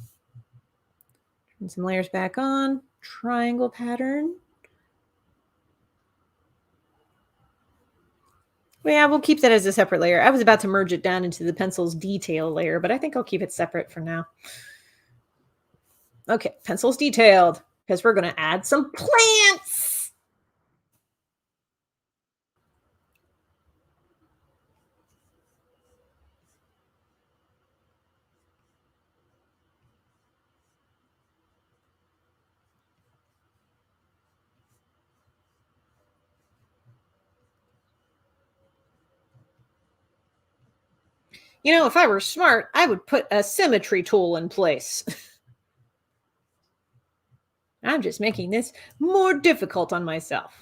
S1: Turn some layers back on. Triangle pattern. Yeah, we'll keep that as a separate layer. I was about to merge it down into the pencil's detail layer, but I think I'll keep it separate for now. Okay, pencil's detailed because we're going to add some plants. You know, if I were smart, I would put a symmetry tool in place. I'm just making this more difficult on myself.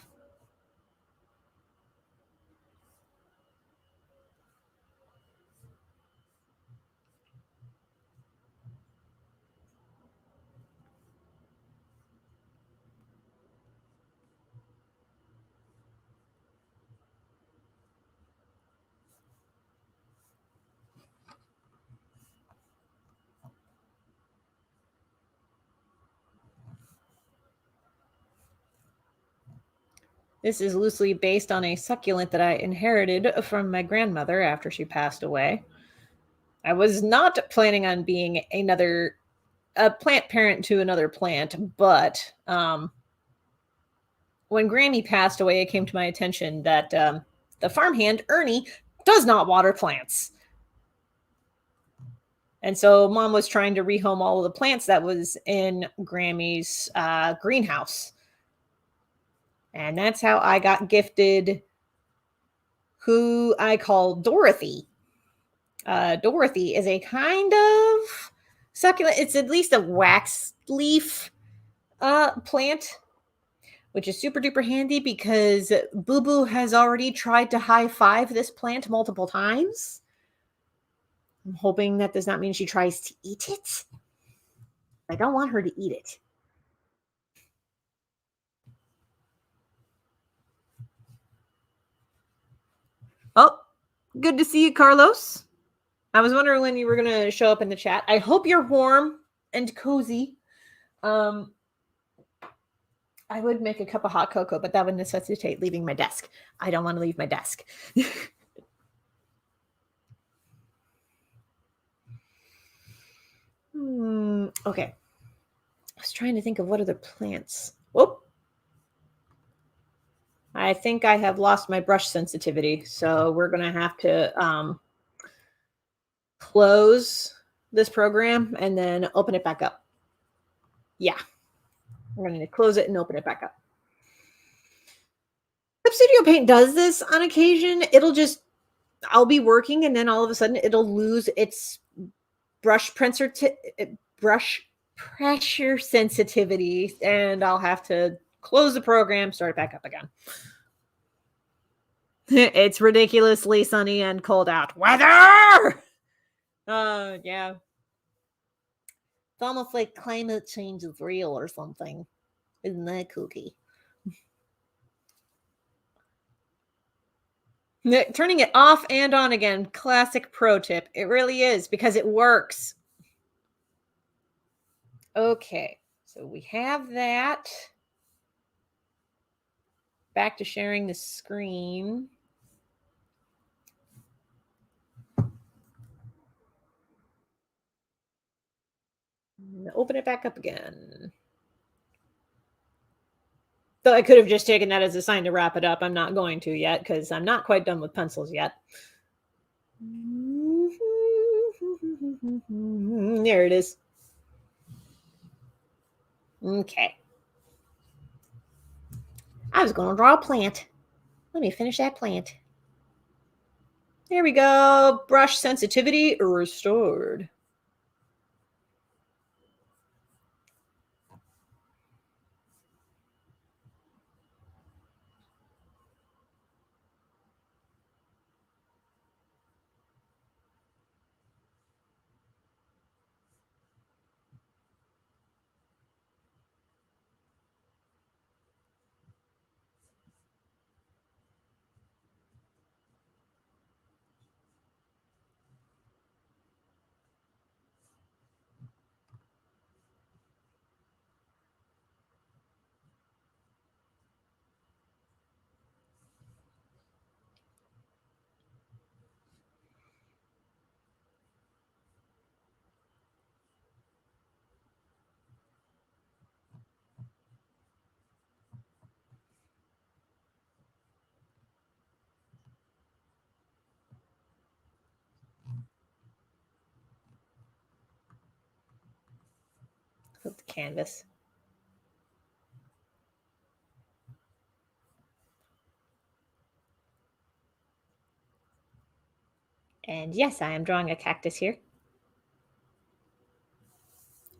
S1: This is loosely based on a succulent that I inherited from my grandmother after she passed away. I was not planning on being a plant parent to another plant, but when Granny passed away, it came to my attention that the farmhand, Ernie, does not water plants. And so Mom was trying to rehome all of the plants that was in Grammy's greenhouse. And that's how I got gifted who I call Dorothy. Dorothy is a kind of succulent. It's at least a wax leaf plant, which is super duper handy because Boo Boo has already tried to high five this plant multiple times. I'm hoping that does not mean she tries to eat it. I don't want her to eat it. Oh, good to see you, Carlos. I was wondering when you were going to show up in the chat. I hope you're warm and cozy. I would make a cup of hot cocoa, but that would necessitate leaving my desk. I don't want to leave my desk. Okay. I was trying to think of what other plants. Whoop. I think I have lost my brush sensitivity, so we're going to have to close this program and then open it back up. Yeah. We're going to close it and open it back up. Clip Studio Paint does this on occasion. I'll be working and then all of a sudden it'll lose its brush pressure sensitivity and I'll have to close the program, start it back up again. It's ridiculously sunny and cold out. Weather! Yeah. It's almost like climate change is real or something. Isn't that kooky? Turning it off and on again. Classic pro tip. It really is because it works. Okay. So we have that. Back to sharing the screen. Open it back up again. So I could have just taken that as a sign to wrap it up. I'm not going to yet because I'm not quite done with pencils yet. There it is. Okay. I was going to draw a plant. Let me finish that plant. There we go. Brush sensitivity restored. of the canvas. And yes, I am drawing a cactus here.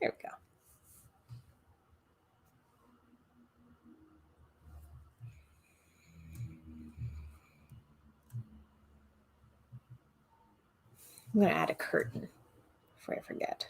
S1: There we go. I'm going to add a curtain before I forget.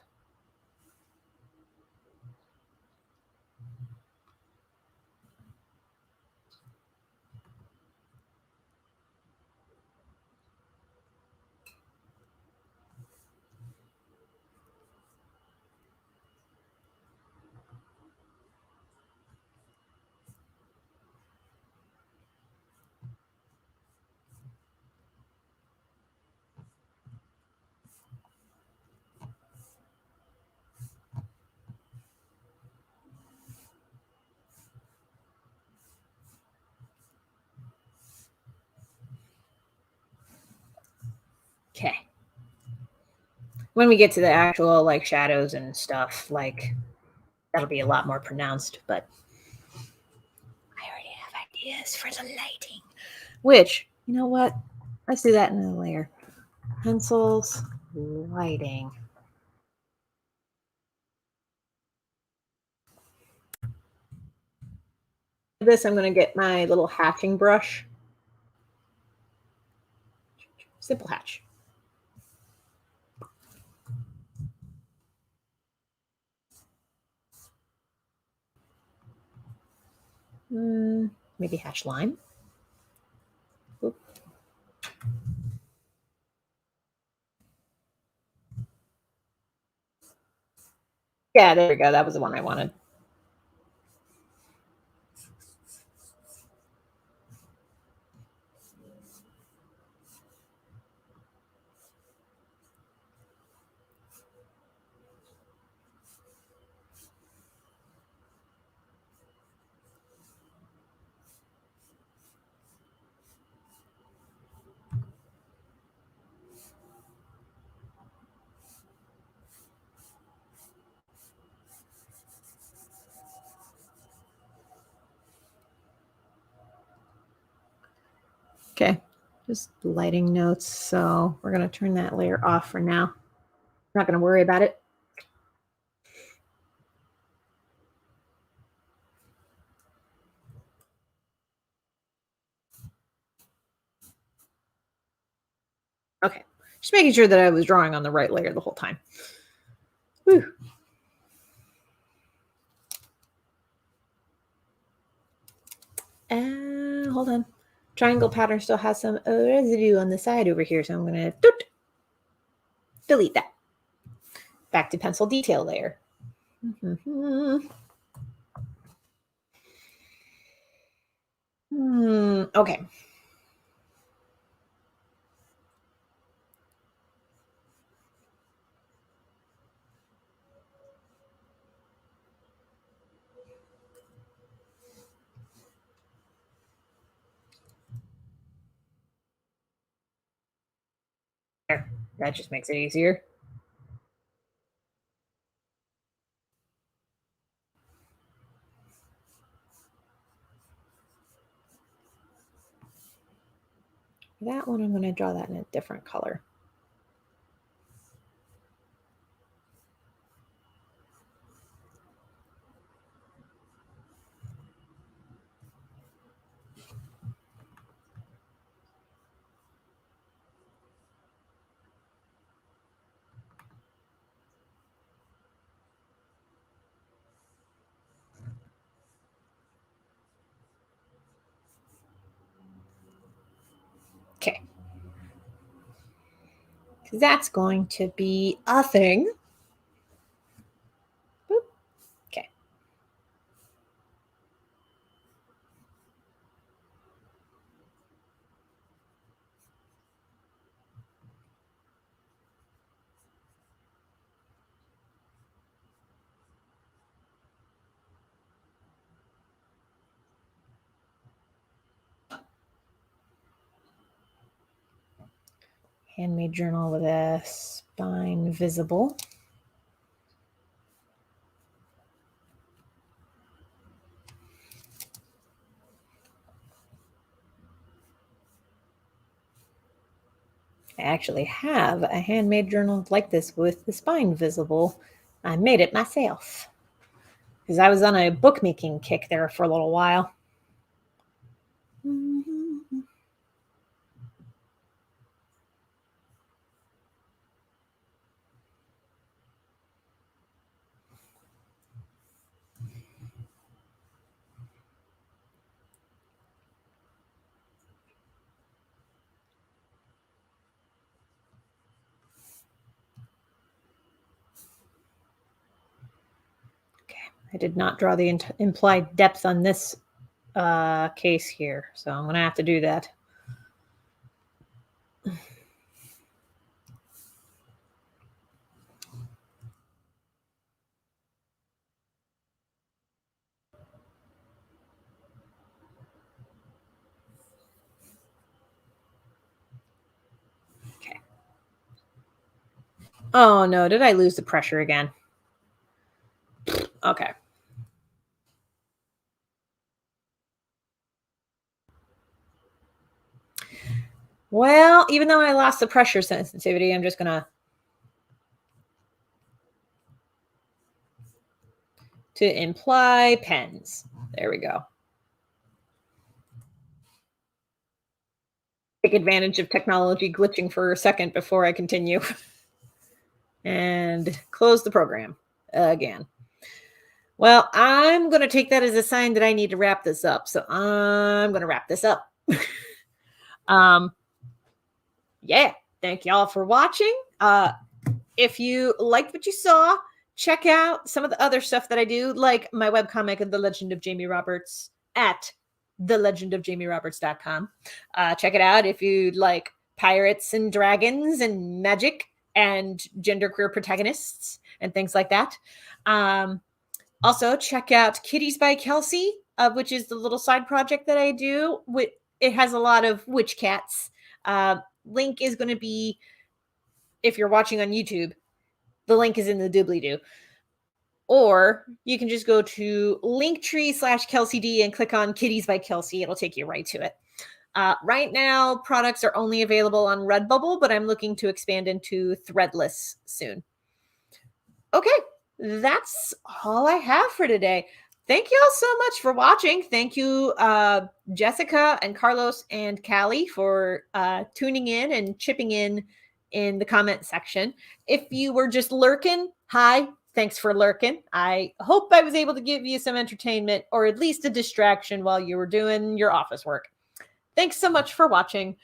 S1: Okay. When we get to the actual like shadows and stuff, like that'll be a lot more pronounced, but I already have ideas for the lighting. Which, you know what? Let's do that in a layer. Pencils, lighting. For this, I'm going to get my little hatching brush. Simple hatch. Maybe hatch line. Oop. Yeah, there we go. That was the one I wanted. Okay, just lighting notes. So we're going to turn that layer off for now. I'm not going to worry about it. Okay, just making sure that I was drawing on the right layer the whole time. Whew. Hold on. Triangle pattern still has some residue on the side over here, so I'm going to delete that. Back to pencil detail layer. Okay. There. That just makes it easier. That one, I'm going to draw that in a different color. Okay. That's going to be a thing. Boop. Okay. Handmade journal with a spine visible. I actually have a handmade journal like this with the spine visible. I made it myself because I was on a bookmaking kick there for a little while. I did not draw the implied depth on this case here, so I'm going to have to do that. Okay. Oh no, did I lose the pressure again? Okay. Well, even though I lost the pressure sensitivity, I'm just going to imply pens. There we go. Take advantage of technology glitching for a second before I continue. And close the program again. Well, I'm going to take that as a sign that I need to wrap this up. So I'm going to wrap this up. Yeah, thank y'all for watching. If you liked what you saw, check out some of the other stuff that I do, like my webcomic of The Legend of Jamie Roberts at thelegendofjamieroberts.com. Check it out if you'd like pirates and dragons and magic and genderqueer protagonists and things like that. Also, check out Kitties by Kelci, which is the little side project that I do. It has a lot of witch cats. Link is going to be, if you're watching on YouTube, the link is in the doobly-doo. Or you can just go to linktree/KelseyD and click on Kitties by Kelci. It'll take you right to it. Right now, products are only available on Redbubble, but I'm looking to expand into Threadless soon. Okay, that's all I have for today. Thank you all so much for watching. Thank you, Jessica and Carlos and Callie for tuning in and chipping in the comment section. If you were just lurking, hi, thanks for lurking. I hope I was able to give you some entertainment or at least a distraction while you were doing your office work. Thanks so much for watching.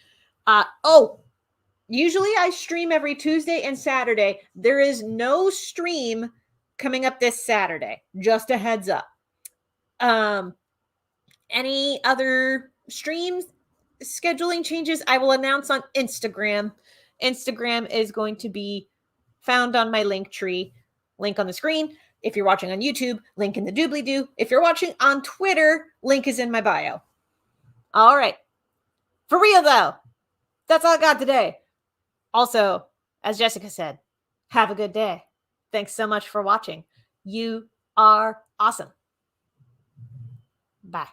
S1: Usually I stream every Tuesday and Saturday. There is no stream coming up this Saturday. Just a heads up. Any other streams, scheduling changes, I will announce on Instagram. Instagram is going to be found on my link tree. Link on the screen. If you're watching on YouTube, link in the doobly-doo. If you're watching on Twitter, link is in my bio. All right. For real, though, that's all I got today. Also, as Jessica said, have a good day. Thanks so much for watching. You are awesome. Bye.